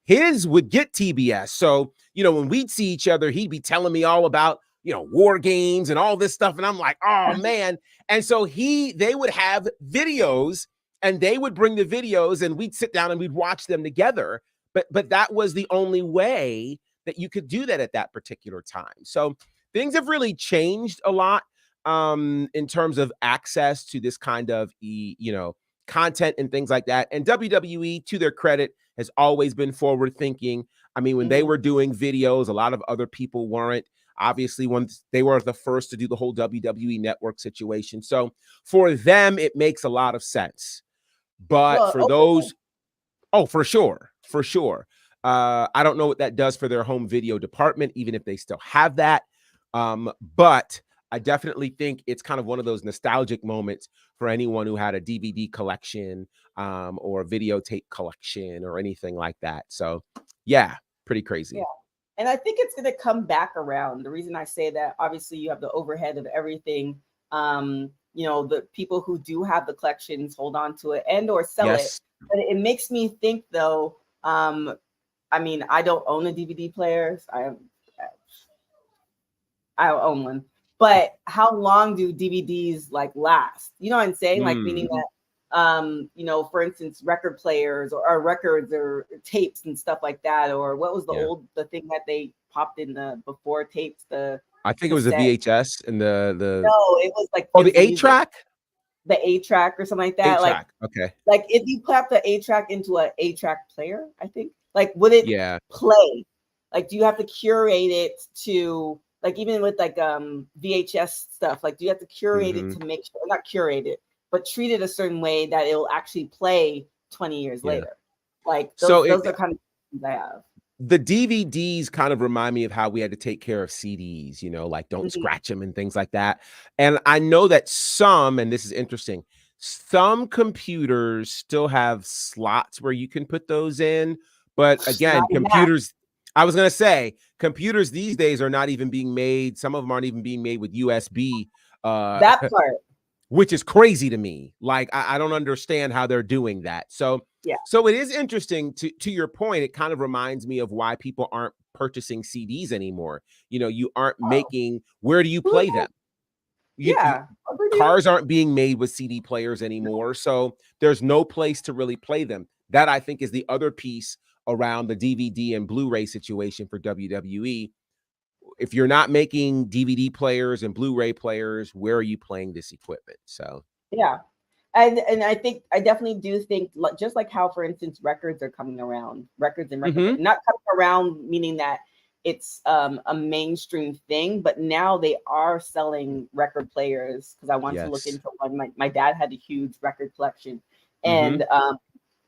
his would get TBS. So, when we'd see each other, he'd be telling me all about, war games and all this stuff. And I'm like, oh man. And so they would have videos, and they would bring the videos, and we'd sit down and we'd watch them together. But that was the only way that you could do that at that particular time. So things have really changed a lot in terms of access to this kind of content and things like that. And WWE, to their credit, has always been forward thinking. I mean, when they were doing videos, a lot of other people weren't. obviously once they were the first to do the whole WWE network situation. So for them, it makes a lot of sense. But Well, for those, oh, for sure, for sure. I don't know what that does for their home video department, even if they still have that. But I definitely think it's kind of one of those nostalgic moments for anyone who had a DVD collection or a videotape collection or anything like that. So, yeah, pretty crazy. yeah. And I think it's going to come back around. The reason I say that, obviously, you have the overhead of everything. You know, the people who do have the collections hold on to it and or sell it. But it makes me think, though. I mean, I don't own a DVD player. I own one. But how long do DVDs like last? You know what I'm saying? Like meaning that, you know, for instance, record players or records or tapes and stuff like that. Or what was the thing that they popped in the before tapes? I think it was the VHS and the no, it was like the 8-track. The 8-track or something like that. 8-track. Like, okay. Like if you put the 8-track into an 8-track player, I think, like, would it play? Like, do you have to curate it to, like, even with like VHS stuff, like, do you have to curate it to make sure, not curate it, but treat it a certain way that it will actually play 20 years later? Like, those are kind of things I have. The DVDs kind of remind me of how we had to take care of CDs, you know, like don't scratch them and things like that. And I know that some, and this is interesting, some computers still have slots where you can put those in. But again, computers, I was going to say, computers these days are not even being made. Some of them aren't even being made with USB. That part. Which is crazy to me. Like, I don't understand how they're doing that. So, so it is interesting to your point. It kind of reminds me of why people aren't purchasing CDs anymore. You know, you aren't making, where do you play them? Cars aren't being made with CD players anymore. So there's no place to really play them. That I think is the other piece around the DVD and Blu-ray situation for WWE. If you're not making DVD players and Blu-ray players, where are you playing this equipment? So and I think I definitely do think, just like how, for instance, records are coming around, records and records not coming around, meaning that it's a mainstream thing, but now they are selling record players, because I want to look into one. My dad had a huge record collection, and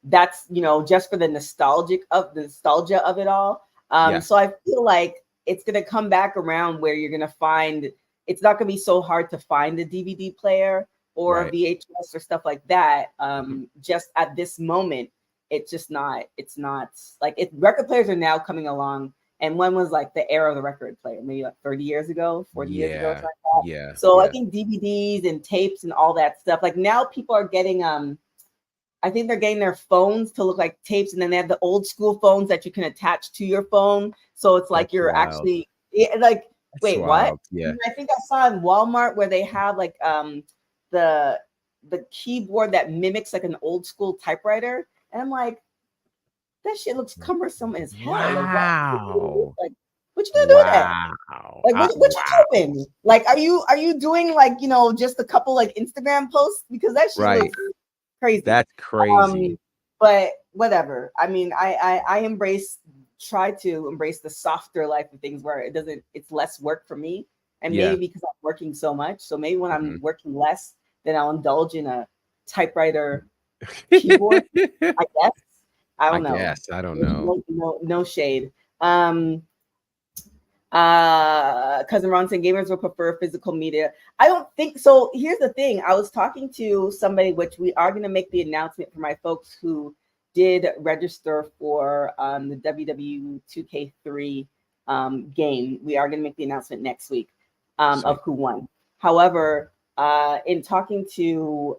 that's, you know, just for the nostalgia of it all. So I feel like it's going to come back around where you're going to find, it's not going to be so hard to find a DVD player or a VHS or stuff like that. Just at this moment, it's just not, it's not like record players are now coming along. And when was like the era of the record player? Maybe like 30 years ago, 40 years ago, something like that. So I think DVDs and tapes and all that stuff, like now people are getting, I think they're getting their phones to look like tapes, and then they have the old school phones that you can attach to your phone. So it's like you're actually like, wait, what? Yeah. I think I saw in Walmart where they have like the keyboard that mimics like an old school typewriter, and I'm like, that shit looks cumbersome as hell. Wow. Like, what you gonna do with that? Like, what you doing? Like, are you doing like, you know, just a couple like Instagram posts, because that shit looks crazy. That's crazy. But whatever. I mean, I try to embrace the softer life of things where it's less work for me. And maybe because I'm working so much. So maybe when I'm working less, then I'll indulge in a typewriter keyboard, I guess. I don't know. Yes, I don't know. No shade. Cousin Ron saying gamers will prefer physical media. I don't think so. Here's the thing. I was talking to somebody, which we are going to make the announcement for my folks who did register for the WW2K3 game. We are going to make the announcement next week of who won. However, in talking to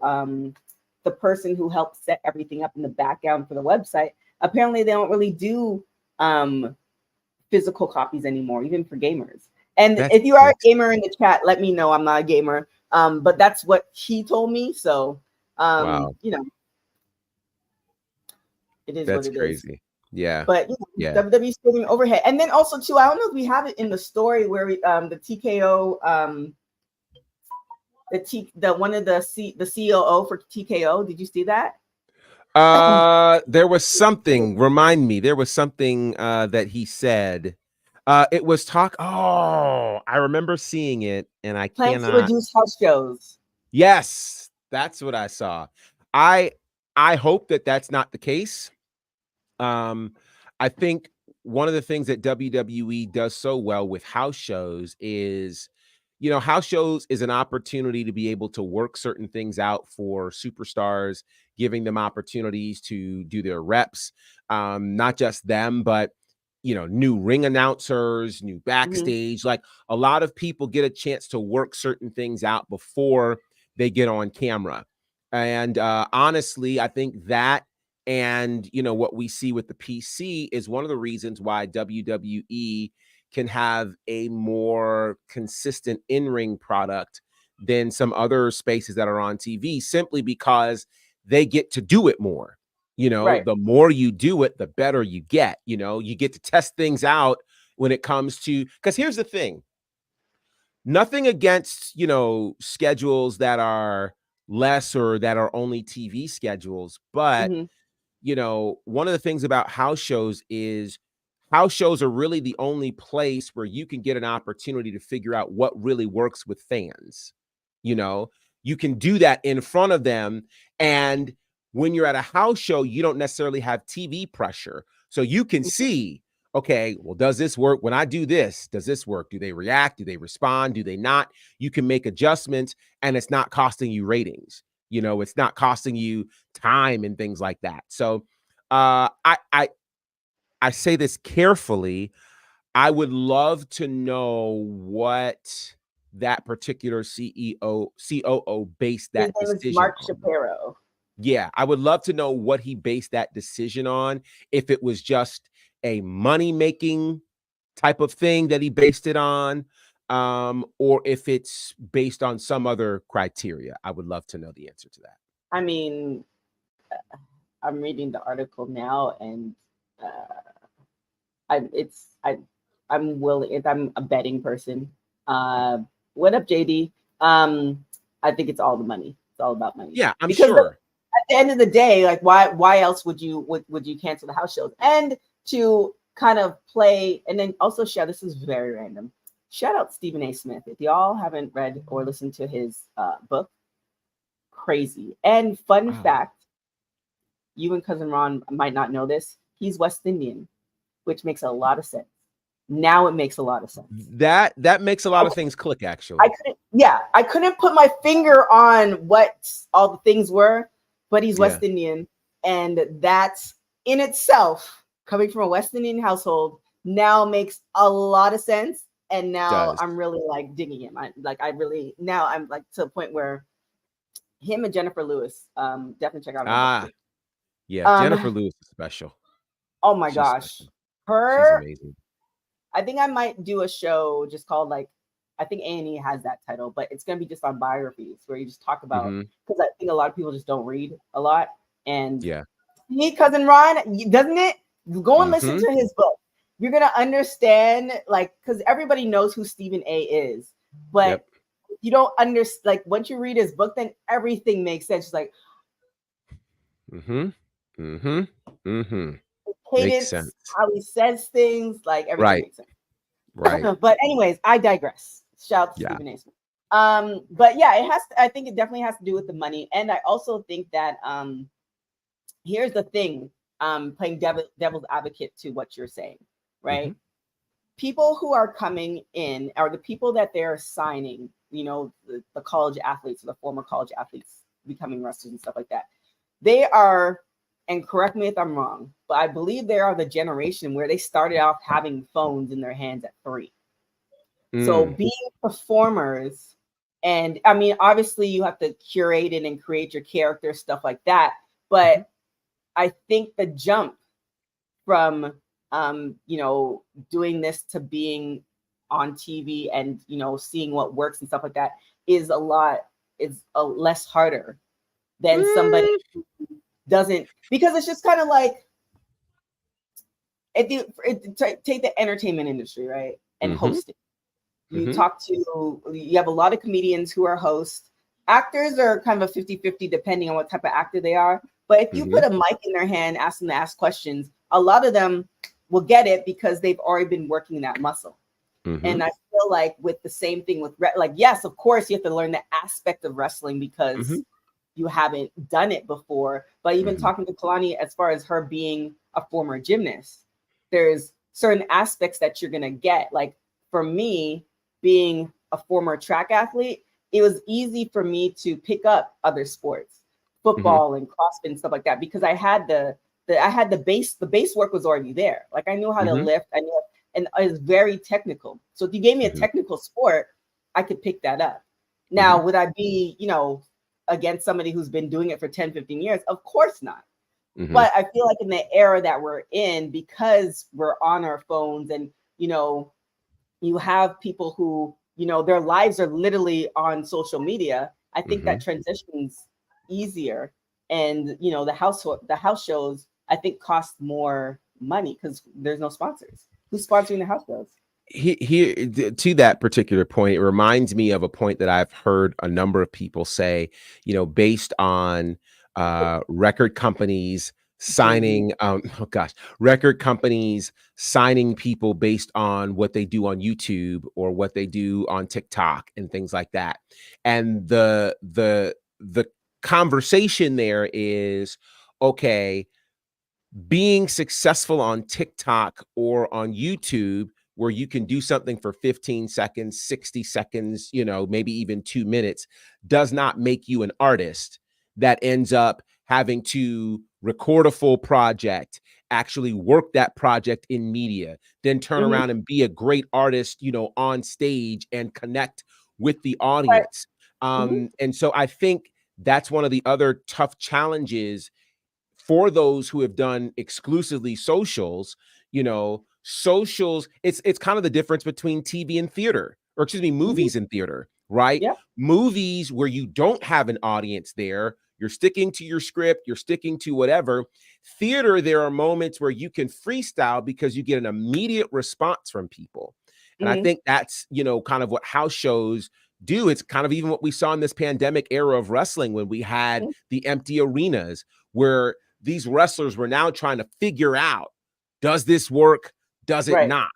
the person who helped set everything up in the background for the website, apparently they don't really do physical copies anymore, even for gamers. And if you are a gamer in the chat, let me know. I'm not a gamer, but that's what he told me. So, you know, it is what it crazy. Is. Yeah. But you know, WWE streaming overhead. And then also too, I don't know if we have it in the story where we, the TKO, the COO for TKO. Did you see that? There was something, remind me, there was something that he said. It was talk. Oh, I remember seeing it, and I Plans to cannot. reduce house shows. Yes, that's what I saw. I I hope that that's not the case. Um, I think one of the things that WWE does so well with house shows is, house shows is an opportunity to be able to work certain things out for superstars, giving them opportunities to do their reps. Not just them, but new ring announcers, new Mhm. backstage. Like a lot of people get a chance to work certain things out before they get on camera. And honestly, I think that and what we see with the PC is one of the reasons why WWE can have a more consistent in-ring product than some other spaces that are on TV, simply because they get to do it more. Right. The more you do it, the better you get. You get to test things out when it comes to, because here's the thing, nothing against, schedules that are less or that are only TV schedules, but Mhm. one of the things about house shows is house shows are really the only place where you can get an opportunity to figure out what really works with fans. You know, you can do that in front of them. And when you're at a house show, you don't necessarily have TV pressure. So you can see, okay, well, does this work? When I do this, does this work? Do they react? Do they respond? Do they not? You can make adjustments and it's not costing you ratings. It's not costing you time and things like that. So I say this carefully. I would love to know what that particular COO based His that name is decision Mark on. Shapiro. Yeah, I would love to know what he based that decision on. If it was just a money making type of thing that he based it on, or if it's based on some other criteria. I would love to know the answer to that. I mean, I'm reading the article now, and I it's I'm willing. If I'm a betting person, uh, what up, JD? I think it's all the money. It's all about money. Yeah, I'm Because sure. at the end of the day, like why else would you cancel the house shows? And to kind of play, and then also shout. This is very random. Shout out Stephen A. Smith. If y'all haven't read or listened to his book, crazy. And fun Wow. fact, you and cousin Ron might not know this. He's West Indian, which makes a lot of sense. Now it makes a lot of sense. That makes a lot of Okay. things click, actually. I couldn't put my finger on what all the things were, but he's Yeah. West Indian, and that's in itself, coming from a West Indian household, now makes a lot of sense. And now Does. I'm really like digging him. Now I'm like to the point where him and Jennifer Lewis, definitely check out her book Ah, too. yeah. Jennifer Um, Lewis is special. oh my She's gosh, special. She's her. amazing. I think I might do a show just called like, I think A&E has that title, but it's gonna be just on biographies where you just talk about, Hmm. because I think a lot of people just don't read a lot. And Yeah. me, cousin Ron, doesn't it? Go and listen Hmm. to his book. You're gonna understand, like, because everybody knows who Stephen A is, but Yep. you don't understand. Like, once you read his book, then everything makes sense. It's like Hmm. Hmm. Hmm. Makes cadence, sense. how he says things, like everything Right. makes sense. Right. But anyways, I digress. Shout out to Yeah. Stephen A. Smith. But yeah, it has to, I think it definitely has to do with the money. And I also think that here's the thing, playing devil's advocate to what you're saying, right? Mhm. People who are coming in are the people that they're signing, the college athletes or the former college athletes becoming wrestlers and stuff like that. They are, and correct me if I'm wrong, but I believe they are the generation where they started off having phones in their hands at 3. So Mm. being performers, and I mean, obviously you have to curate it and create your character, stuff like that. But Mhm. I think the jump from doing this to being on TV and seeing what works and stuff like that is a less harder than somebody Mm. who doesn't, because it's just kind of like take the entertainment industry, right? And Mhm. hosting. You Mhm. have a lot of comedians who are hosts. Actors are kind of a 50-50 depending on what type of actor they are. But if you put Mhm. a mic in their hand, ask them to ask questions, a lot of them will get it because they've already been working that muscle. Mm-hmm. And I feel like with the same thing with like, yes, of course you have to learn the aspect of wrestling because Mm-hmm. you haven't done it before. But even talking to Kalani, as far as her being a former gymnast, there's certain aspects that you're gonna get. Like for me, being a former track athlete, it was easy for me to pick up other sports, football and CrossFit and stuff like that, because I had the base work was already there. Like I knew how to lift, I knew, and it was very technical. So if you gave me a technical sport, I could pick that up. Now, would I be, against somebody who's been doing it for 10, 15 years? Of course not. But I feel like in the era that we're in, because we're on our phones and, you have people who, their lives are literally on social media. I think that transition's easier. And, the house shows, I think, cost more money because there's no sponsors. Who's sponsoring the house shows? Here to that particular point, it reminds me of a point that I've heard a number of people say, based on record companies signing, record companies signing people based on what they do on YouTube or what they do on TikTok and things like that. And the conversation there is, okay, being successful on TikTok or on YouTube, where you can do something for 15 seconds, 60 seconds, maybe even 2 minutes, does not make you an artist that ends up having to record a full project, actually work that project in media, then turn around and be a great artist, on stage and connect with the audience. And so I think that's one of the other tough challenges for those who have done exclusively socials. Socials, it's kind of the difference between TV and theater, or excuse me, movies and theater, right? Yeah. Movies where you don't have an audience there, you're sticking to your script, you're sticking to whatever. Theater, there are moments where you can freestyle because you get an immediate response from people. And I think that's, kind of what house shows do. It's kind of even what we saw in this pandemic era of wrestling when we had the empty arenas, where these wrestlers were now trying to figure out, does this work? Does it not?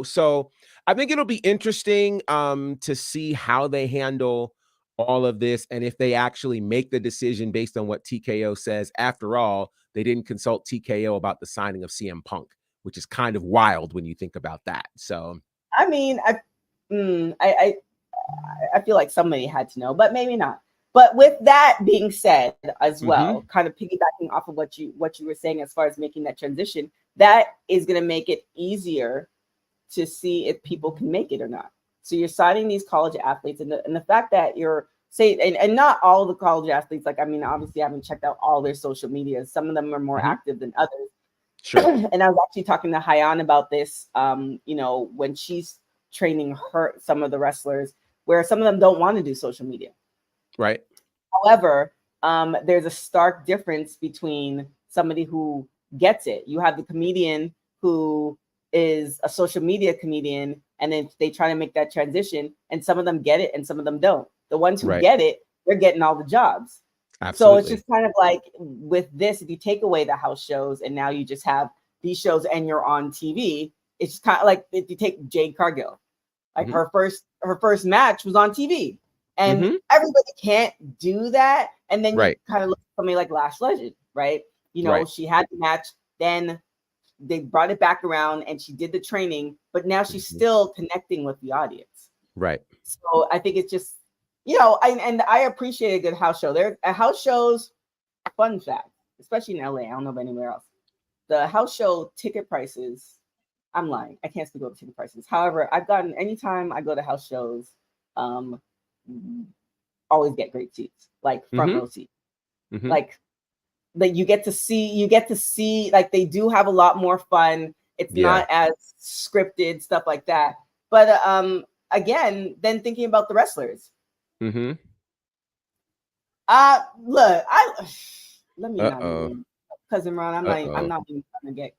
So I think it'll be interesting to see how they handle all of this, and if they actually make the decision based on what TKO says. After all, they didn't consult TKO about the signing of CM Punk, which is kind of wild when you think about that. So, I mean, I feel like somebody had to know, but maybe not. But with that being said, as well, kind of piggybacking off of what you were saying as far as making that transition, that is going to make it easier to see if people can make it or not. So you're signing these college athletes, and the fact that you're and not all the college athletes, like, I mean, obviously I haven't checked out all their social medias. Some of them are more active than others. Sure. And I was actually talking to Hayan about this, when she's training some of the wrestlers, where some of them don't want to do social media. Right. However, there's a stark difference between somebody who gets it. You have the comedian who is a social media comedian, and then they try to make that transition, and some of them get it and some of them don't. The ones who get it, they're getting all the jobs. Absolutely. So it's just kind of like with this, if you take away the house shows and now you just have these shows and you're on TV, it's just kind of like if you take Jade Cargill, like her first match was on TV. And everybody can't do that. And then you kind of look at somebody like Lash Legend, right? She had the match, then they brought it back around and she did the training, but now she's still connecting with the audience. Right. So I think it's just, I appreciate a good house show. There are house shows, fun fact, especially in LA. I don't know about anywhere else. The house show ticket prices, I'm lying. I can't speak about ticket prices. However, anytime I go to house shows, always get great seats, like front row seats. Like you get to see, like, they do have a lot more fun. It's not as scripted, stuff like that. But again, then thinking about the wrestlers. Look, let me not, Cousin Ron, I'm not even trying to get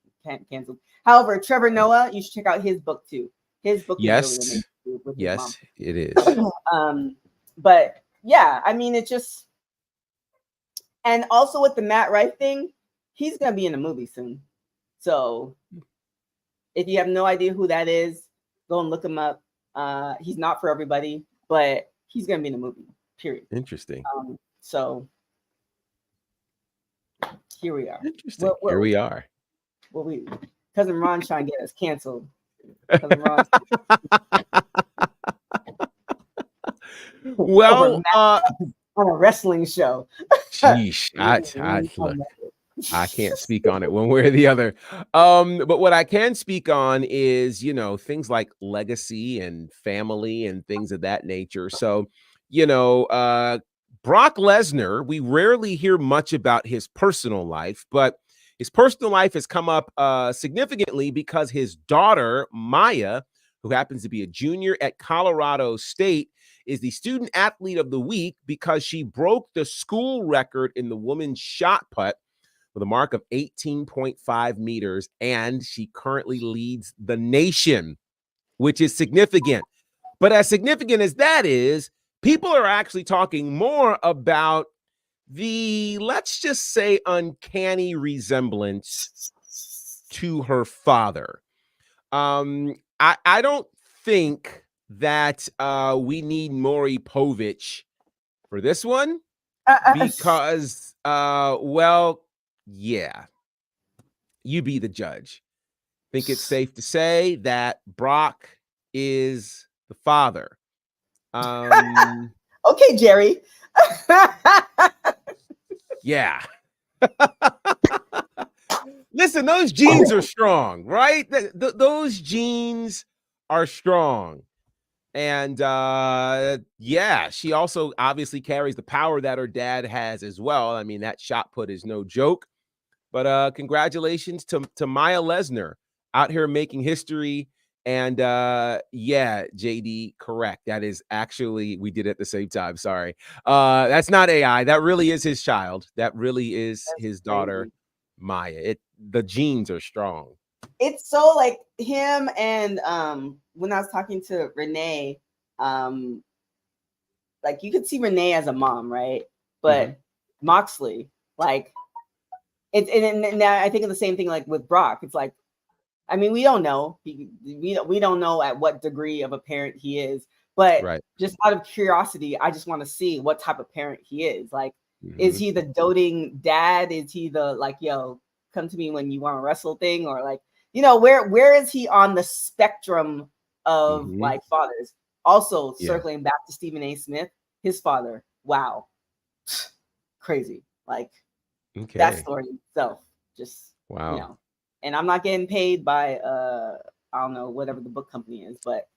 canceled. However, Trevor Noah, you should check out his book too. His book is really amazing with his mom. It is. But yeah, I mean, it just, and also with the Matt Rife thing, he's gonna be in a movie soon. So If you have no idea who that is, go and look him up. He's not for everybody, but he's gonna be in the movie. Period. Interesting. So here we are. Interesting. Here we are. Cousin Ron's trying to get us canceled. Cousin Ron's well, on a wrestling show. Sheesh, look, I can't speak on it one way or the other. But what I can speak on is, things like legacy and family and things of that nature. So, Brock Lesnar, we rarely hear much about his personal life, but his personal life has come up significantly because his daughter, Maya, who happens to be a junior at Colorado State, is the student athlete of the week because she broke the school record in the women's shot put with a mark of 18.5 meters, and she currently leads the nation, which is significant. But as significant as that is, people are actually talking more about the, let's just say, uncanny resemblance to her father. I don't think that we need Maury Povich for this one because, well, yeah, you be the judge. I think it's safe to say that Brock is the father. Okay, Jerry. Yeah. Listen, those genes are strong, right? Those genes are strong. And yeah, she also obviously carries the power that her dad has as well. I mean, that shot put is no joke. But congratulations to Maya Lesnar out here making history. And yeah, JD, correct. That is actually, we did it at the same time. Sorry. That's not AI. That really is his child. That really is his daughter, Maya. The genes are strong. It's so like him and when I was talking to Renee, like you could see Renee as a mom, right? But Moxley, like it's and I think of the same thing like with Brock. It's like, I mean, we don't know. We don't know at what degree of a parent he is, but just out of curiosity, I just want to see what type of parent he is. Like, is he the doting dad? Is he the like, yo, come to me when you want to wrestle thing? Or like, where is he on the spectrum of like fathers? Also, circling back to Stephen A. Smith, his father, wow, crazy. Like that story itself, just wow. And I'm not getting paid by I don't know, whatever the book company is, but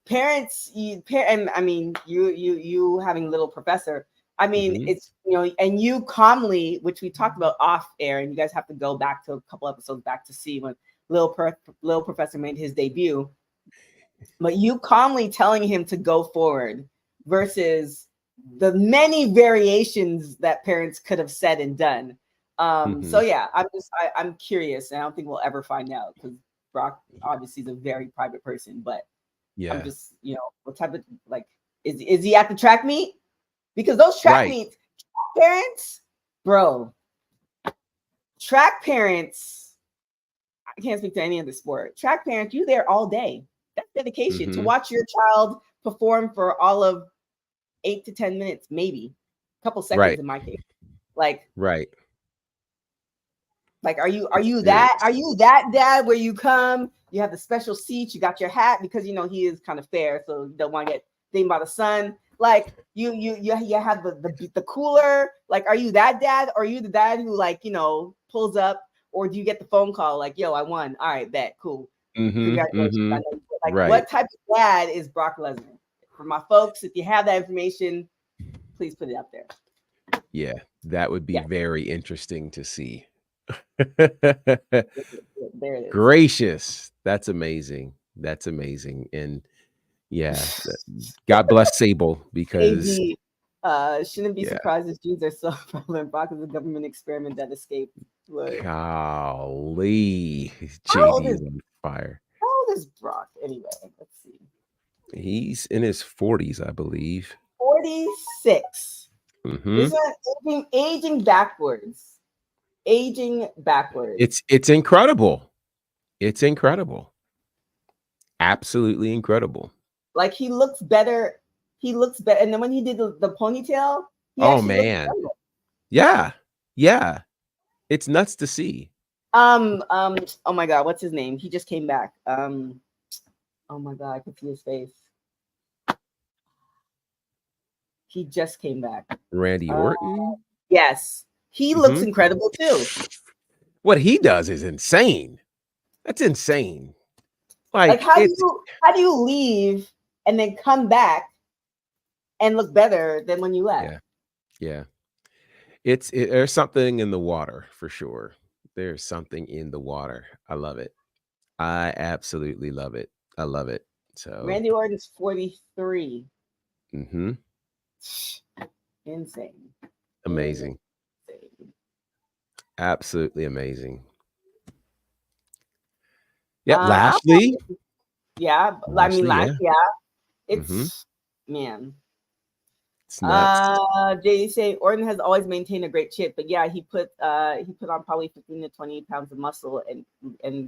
parents, and I mean you having Little Professor, I mean it's and you calmly, which we talked about off air, and you guys have to go back to a couple episodes back to see when Little Professor made his debut, but you calmly telling him to go forward versus the many variations that parents could have said and done. So yeah, I'm curious, and I don't think we'll ever find out because Brock obviously is a very private person, but I'm just, what type of, like, is he at the track meet? Because those track meets, parents, bro, track parents, I can't speak to any other sport. Track parents, you there all day. That's dedication to watch your child perform for all of 8 to 10 minutes, maybe a couple seconds in my case. Like, like, are you that dad where you come, you have the special seats, you got your hat because he is kind of fair, so you don't want to get dinged by the sun. Like you have the cooler. Like, are you that dad, or are you the dad who like pulls up, or do you get the phone call like, yo, I won? All right, bet, cool. Congratulations. Like, what type of dad is Brock Lesnar? For my folks, if you have that information, please put it up there. Yeah, that would be very interesting to see. There it is. Gracious. That's amazing. That's amazing. And yeah, God bless Sable, because shouldn't be surprised his genes are so prevalent. Brock is a government experiment that escaped. Golly, JD is on fire. How old is Brock anyway? Let's see. He's in his 40s, I believe. 46. This is aging backwards. Aging backwards. It's incredible. It's incredible. Absolutely incredible. Like he looks better. He looks better. And then when he did the ponytail, he Oh, actually looked man. better. Yeah. Yeah. It's nuts to see. Oh my God, what's his name? He just came back. Oh my God, I can see his face. He just came back. Randy Orton. Yes, he looks Mhm. incredible too. What he does is insane. That's insane. Like, Like, it's how do you leave and then come back and look better than when you left? yeah. Yeah. There's something in the water for sure. There's something in the water. I love it. I absolutely love it. I love it. So, Randy Orton's 43. mhm. Insane. Amazing. Insane. Absolutely amazing. Yeah, Uh, Lashley. yeah, I mean, Lashley, yeah. yeah, Mhm. it's man. It's nuts. Jay say Orton has always maintained a great chip, but yeah, he put on probably 15 to 20 pounds of muscle and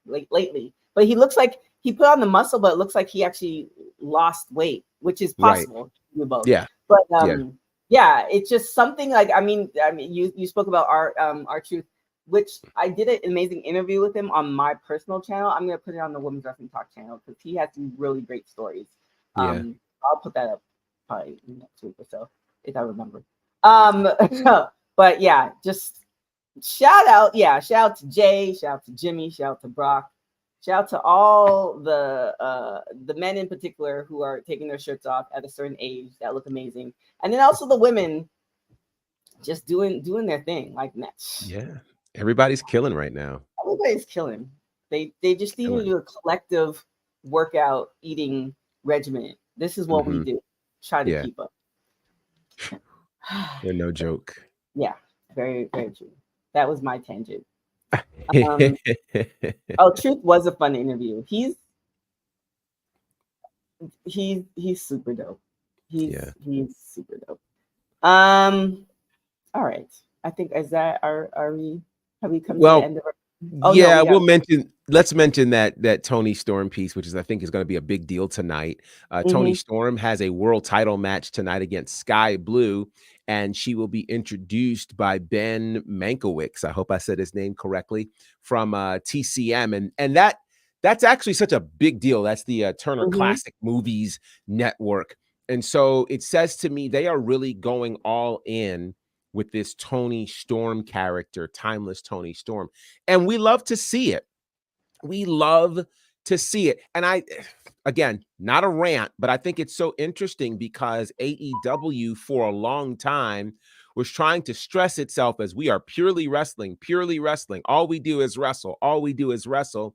like lately. But he looks like he put on the muscle, but it looks like he actually lost weight, which is Right. possible to do both. Yeah. But Yeah. yeah, it's just something like I mean you spoke about our truth, which I did an amazing interview with him on my personal channel. I'm gonna put it on the Women's Wrestling Talk channel because he has some really great stories. Yeah. I'll put that up probably next week or so if I remember. But yeah, just shout out to Jay, shout out to Jimmy, shout out to Brock, shout out to all the men in particular who are taking their shirts off at a certain age that look amazing, and then also the women just doing their thing like that. Yeah. Everybody's killing right now. Everybody's killing. They just need to Killing. do a collective workout eating regimen. This is what we Mhm. do. Try to Yeah. keep up. They're no joke. Yeah, very, very true. That was my tangent. Truth was a fun interview. He's super dope. He's super dope. All right. I think is that are we have we come to the end of our yeah, let's mention that Tony Storm piece, which is I think is going to be a big deal tonight. Tony Storm has a world title match tonight against Sky Blue, and she will be introduced by Ben Mankiewicz. I hope I said his name correctly, from TCM, and that's actually such a big deal. That's the Turner Classic Movies Network, and so it says to me they are really going all in with this Tony Storm character, timeless Tony Storm. And we love to see it. We love to see it. And again, not a rant, but I think it's so interesting because AEW for a long time was trying to stress itself as we are purely wrestling, purely wrestling. All we do is wrestle. All we do is wrestle.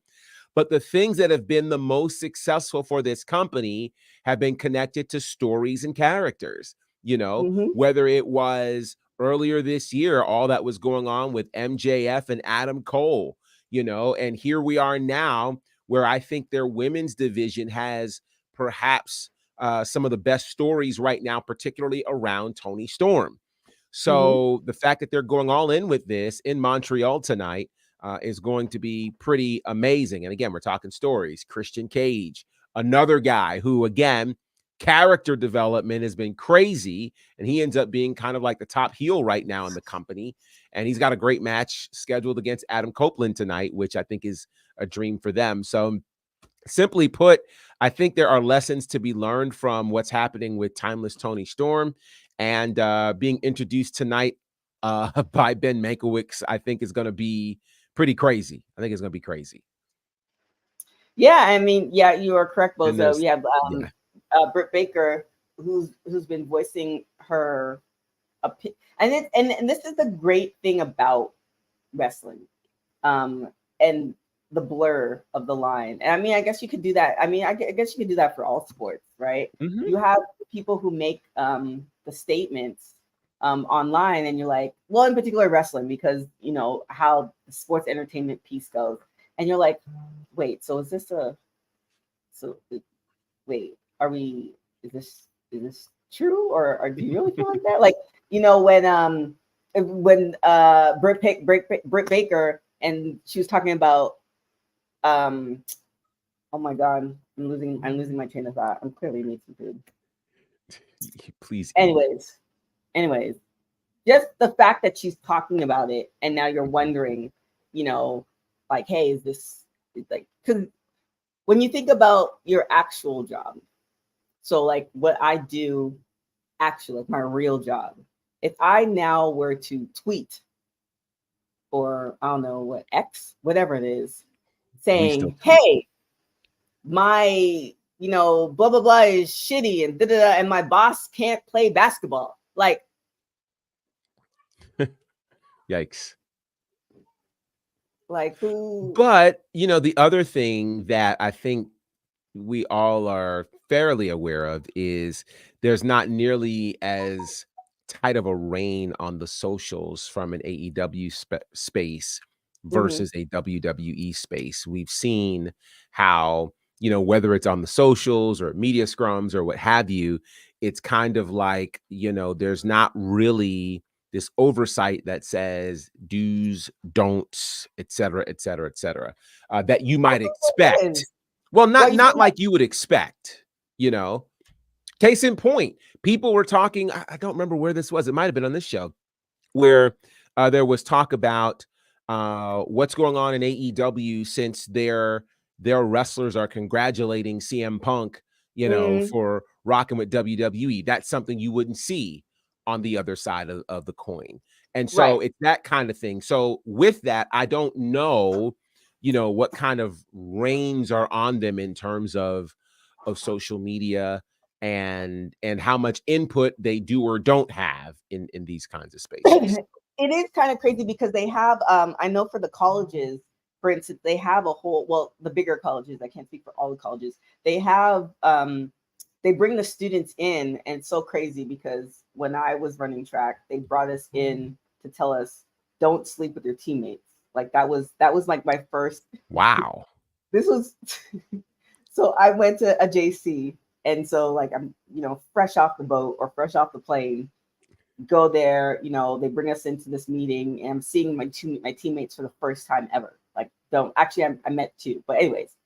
But the things that have been the most successful for this company have been connected to stories and characters, whether it was earlier this year, all that was going on with MJF and Adam Cole, and here we are now where I think their women's division has perhaps some of the best stories right now, particularly around Tony Storm. So the fact that they're going all in with this in Montreal tonight is going to be pretty amazing. And again, we're talking stories. Christian Cage, another guy who, again, character development has been crazy, and he ends up being kind of like the top heel right now in the company. And he's got a great match scheduled against Adam Copeland tonight, which I think is a dream for them. So simply put, I think there are lessons to be learned from what's happening with timeless Tony Storm, and being introduced tonight by Ben Mankiewicz, I think is going to be pretty crazy. I think it's going to be crazy. Yeah, I mean, yeah, you are correct, Bozo. We have Britt Baker, who's been voicing her opinion, and this is the great thing about wrestling, and the blur of the line. And I mean, I guess you could do that. I mean, I guess you could do that for all sports, right? You have people who make the statements online, and you're like, well, in particular wrestling, because how the sports entertainment piece goes, and you're like, wait, so is this wait, are we, is this true, or do you really feel like that? Like, when Britt Baker, and she was talking about Oh my god, I'm losing my train of thought. I'm clearly need some food. Please eat. Anyways, just the fact that she's talking about it, and now you're wondering, like, hey, is this like, because when you think about your actual job, so like what I do, actually, like my real job, if I now were to tweet or I don't know what X, whatever it is, We still saying, hey, my blah blah blah is shitty and da da da, and my boss can't play basketball. Like, yikes. like who? But the other thing that I think we all are fairly aware of is there's not nearly as tight of a rein on the socials from an AEW space Mhm. versus a WWE space. We've seen how, whether it's on the socials or media scrums or what have you, it's kind of like, there's not really this oversight that says do's, don'ts, et cetera, et cetera, et cetera, that you might expect. Well, What you not think? like you would expect, Case in point, people were talking, I don't remember where this was. It might have been on this show where there was talk about what's going on in AEW since their wrestlers are congratulating CM Punk, for rocking with WWE. That's something you wouldn't see on the other side of the coin. And so Right. it's that kind of thing. So with that, I don't know, what kind of reins are on them in terms of social media and how much input they do or don't have in these kinds of spaces. It is kind of crazy because they have I know for the colleges, for instance, they have a whole, well, the bigger colleges, I can't speak for all the colleges, they have they bring the students in, and it's so crazy because when I was running track, they brought us in to tell us don't sleep with your teammates. Like that was like my first. Wow. This was so I went to a JC, and so like I'm fresh off the boat or fresh off the plane, go there, they bring us into this meeting, and I'm seeing my teammates for the first time ever. Like, don't actually, I met two, but anyways,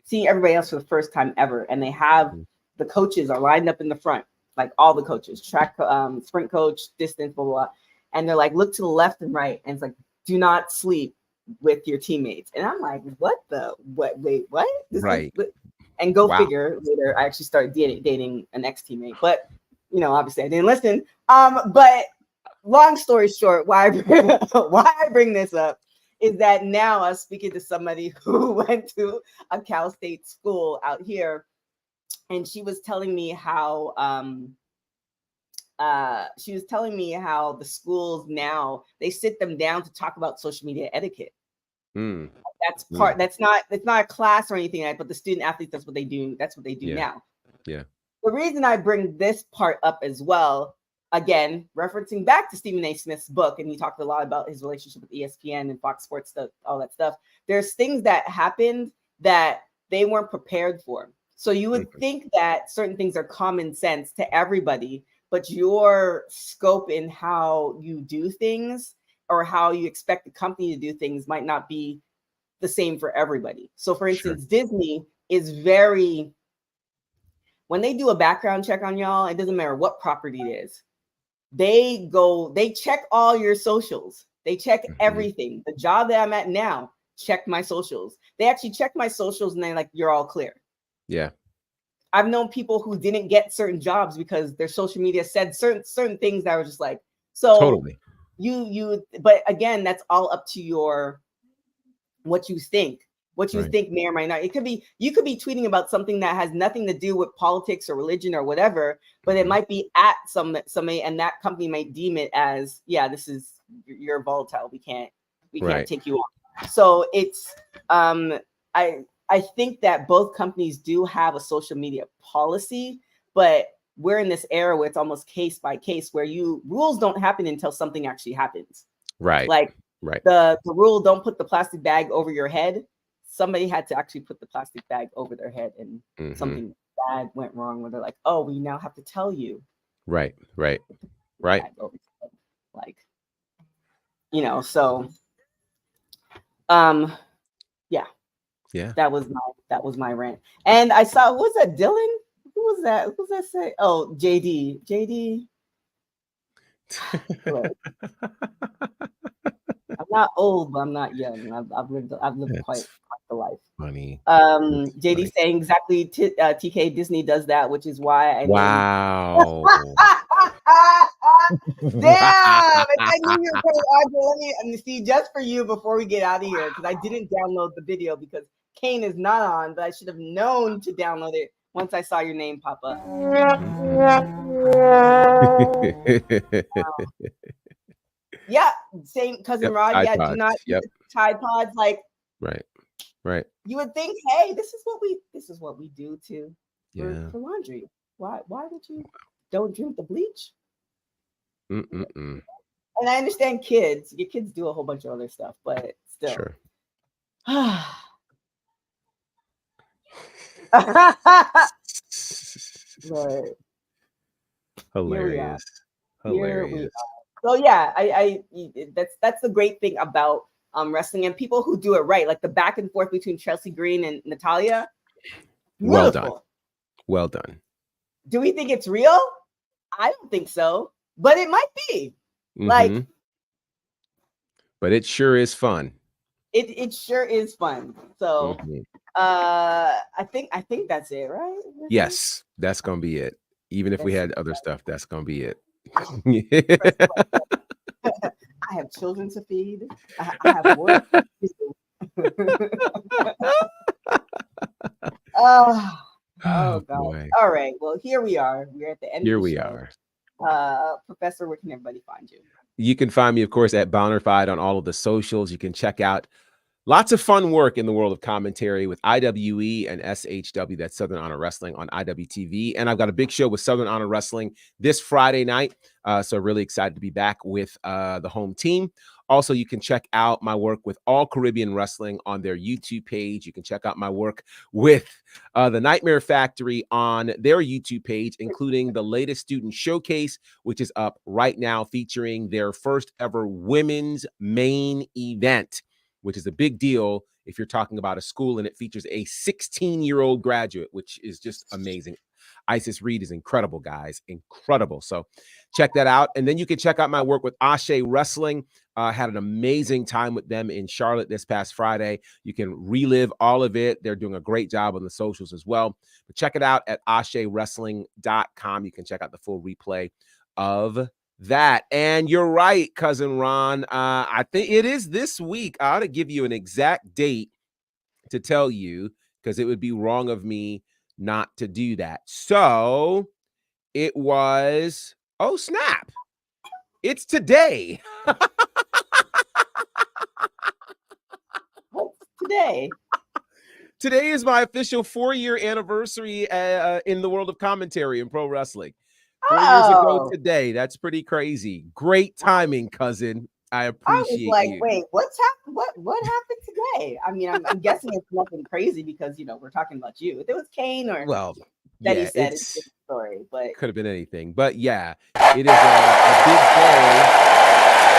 seeing everybody else for the first time ever, and they have the coaches are lined up in the front, like all the coaches, track, sprint coach, distance, blah, blah, blah, and they're like, look to the left and right, and it's like, do not sleep with your teammates, and I'm like, what? Wait, what? Right. And go Wow. figure, later I actually started dating an ex-teammate, but obviously I didn't listen. But long story short, why I bring this up is that now I'm speaking to somebody who went to a Cal State school out here, and she was telling me how the schools now, they sit them down to talk about social media etiquette. That's part. It's not a class or anything like that, but the student athletes, that's what they do. That's what they do now. Yeah. The reason I bring this part up as well, again, referencing back to Stephen A. Smith's book, and he talked a lot about his relationship with ESPN and Fox Sports stuff, all that stuff. There's things that happened that they weren't prepared for. So you would think that certain things are common sense to everybody, but your scope in how you do things or how you expect the company to do things might not be the same for everybody. So for instance, Disney is very, when they do a background check on y'all, it doesn't matter what property it is. They check all your socials. They check everything. The job that I'm at now, check my socials. They actually check my socials and they're like, you're all clear. Yeah. I've known people who didn't get certain jobs because their social media said certain things that were just like, so Totally. But again, that's all up to what you think. What you think may or might not. You could be tweeting about something that has nothing to do with politics or religion or whatever, but it might be at somebody, and that company might deem it as, yeah, you're volatile. We can't take you on. So it's I think that both companies do have a social media policy, but we're in this era where it's almost case by case, where rules don't happen until something actually happens. Right. Like the rule, don't put the plastic bag over your head. Somebody had to actually put the plastic bag over their head, and something bad went wrong where they're like, oh, we now have to tell you. Right. Like, so, yeah. Yeah. That was my rant. And I saw, who was that? Dylan? Who was that? Who was that say? Oh, JD. JD. Look, I'm not old, but I'm not young. I've lived quite That's the life. funny. That's JD funny. saying exactly. TK Disney does that, which is why I named. Wow. Damn! If I knew you were coming, Audrey, let me see just for you before we get out of here, because I didn't download the video because Kane is not on, but I should have known to download it once I saw your name pop up. Yeah, same cousin Yep, Rod. Tide Yeah, do Pods. not eat Yep. the Tide Pods. Like, Right. you would think, hey, this is what we do too Yeah. for laundry. Why would you don't drink the bleach? Mm-mm-mm. And I understand kids. Your kids do a whole bunch of other stuff, but still. Sure. But Hilarious. here we Hilarious. are. So yeah, I that's the great thing about wrestling and people who do it right, like the back and forth between Chelsea Green and Natalia. Well done. Beautiful. Well done. Do we think it's real? I don't think so, but it might be. Like, Mhm. But it sure is fun. it sure is fun. So Mhm. I think that's it, right? Yes, that's gonna be it. Even if we That's had other stuff, that's gonna be it. I have children to feed. I have work to do. Oh God. Boy. All right. Well, here we are. We're at the end Here of the we show. are. Professor, where can everybody find you? You can find me, of course, at Bounderfied on all of the socials. You can check out lots of fun work in the world of commentary with IWE and SHW, that's Southern Honor Wrestling on IWTV. And I've got a big show with Southern Honor Wrestling this Friday night. So really excited to be back with the home team. Also, you can check out my work with All Caribbean Wrestling on their YouTube page. You can check out my work with the Nightmare Factory on their YouTube page, including the latest student showcase, which is up right now, featuring their first ever women's main event, which is a big deal if you're talking about a school, and it features a 16-year-old graduate, which is just amazing. Isis Reed is incredible, guys. Incredible. So check that out. And then you can check out my work with Ashe Wrestling. Had an amazing time with them in Charlotte this past Friday. You can relive all of it. They're doing a great job on the socials as well. But check it out at ashewrestling.com. You can check out the full replay of that. And you're right, cousin Ron. I think it is this week. I ought to give you an exact date to tell you, because it would be wrong of me not to do that. So it was, oh snap, it's today. What's today? Today is my official 4-year anniversary in the world of commentary and pro wrestling. 4 years ago today. That's pretty crazy. Great timing, cousin. I appreciate was like, you. wait, what's happened? What happened today? I mean, I'm guessing it's nothing crazy because we're talking about you. If it was Kane or Well, that yeah, he said, it's a different story. But could have been anything. But yeah, it is a big day.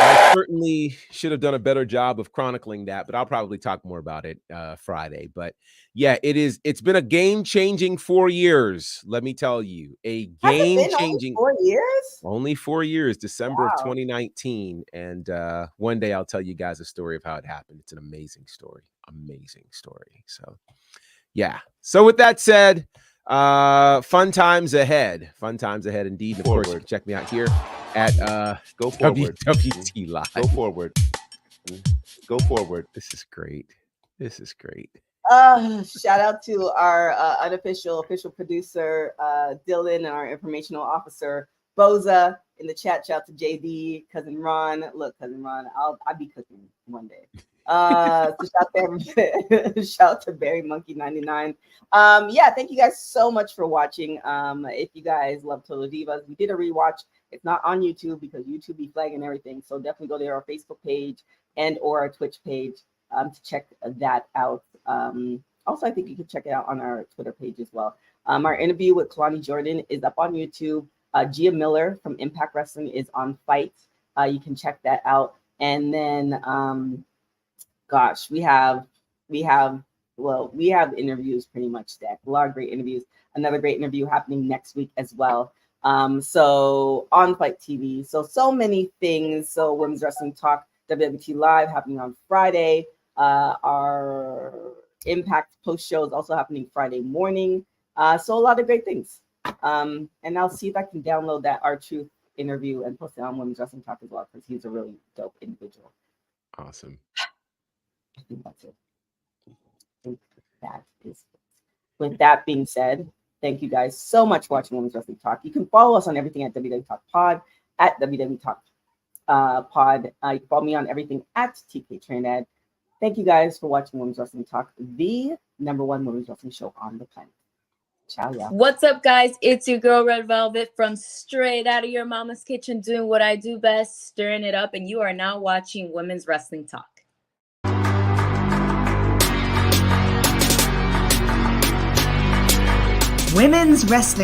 I certainly should have done a better job of chronicling that, but I'll probably talk more about it Friday. But yeah, it's been a game-changing 4 years. Let me tell you, a game-changing 4 years. Only 4 years, December of Wow. 2019. And one day I'll tell you guys a story of how it happened. It's an amazing story. Amazing story. So yeah. So with that said, fun times ahead. Fun times ahead indeed. And of course, you can check me out here at Go forward. WWT Live. Go forward. Go forward. This is great. This is great. Shout out to our official producer Dylan and our informational officer Boza in the chat. Shout out to JD, cousin Ron. Look, cousin Ron, I'll be cooking one day. So shout out to Barry Monkey 99. Yeah, thank you guys so much for watching. If you guys love Total Divas, we did a rewatch. It's not on YouTube because YouTube be flagging everything. So definitely go to our Facebook page and or our Twitch page to check that out. Also, I think you can check it out on our Twitter page as well. Our interview with Kalani Jordan is up on YouTube. Gia Miller from Impact Wrestling is on Fight. You can check that out. And then, gosh, we have well, we have interviews pretty much stacked. A lot of great interviews. Another great interview happening next week as well. So on Fight TV. So many things. So Women's Wrestling Talk, WWT Live happening on Friday. Our Impact post show is also happening Friday morning. So a lot of great things. And I'll see if I can download that R-Truth interview and post it on Women's Wrestling Talk as well, because he's a really dope individual. Awesome. I think that's it. I think that is it. With that being said, thank you guys so much for watching Women's Wrestling Talk. You can follow us on everything at WWT Talk Pod, at WWT Talk Pod. You can follow me on everything at TK Trinidad. Thank you guys for watching Women's Wrestling Talk, the #1 women's wrestling show on the planet. Ciao, y'all. What's up, guys? It's your girl, Red Velvet, from straight out of your mama's kitchen, doing what I do best, stirring it up, and you are now watching Women's Wrestling Talk. Women's Wrestling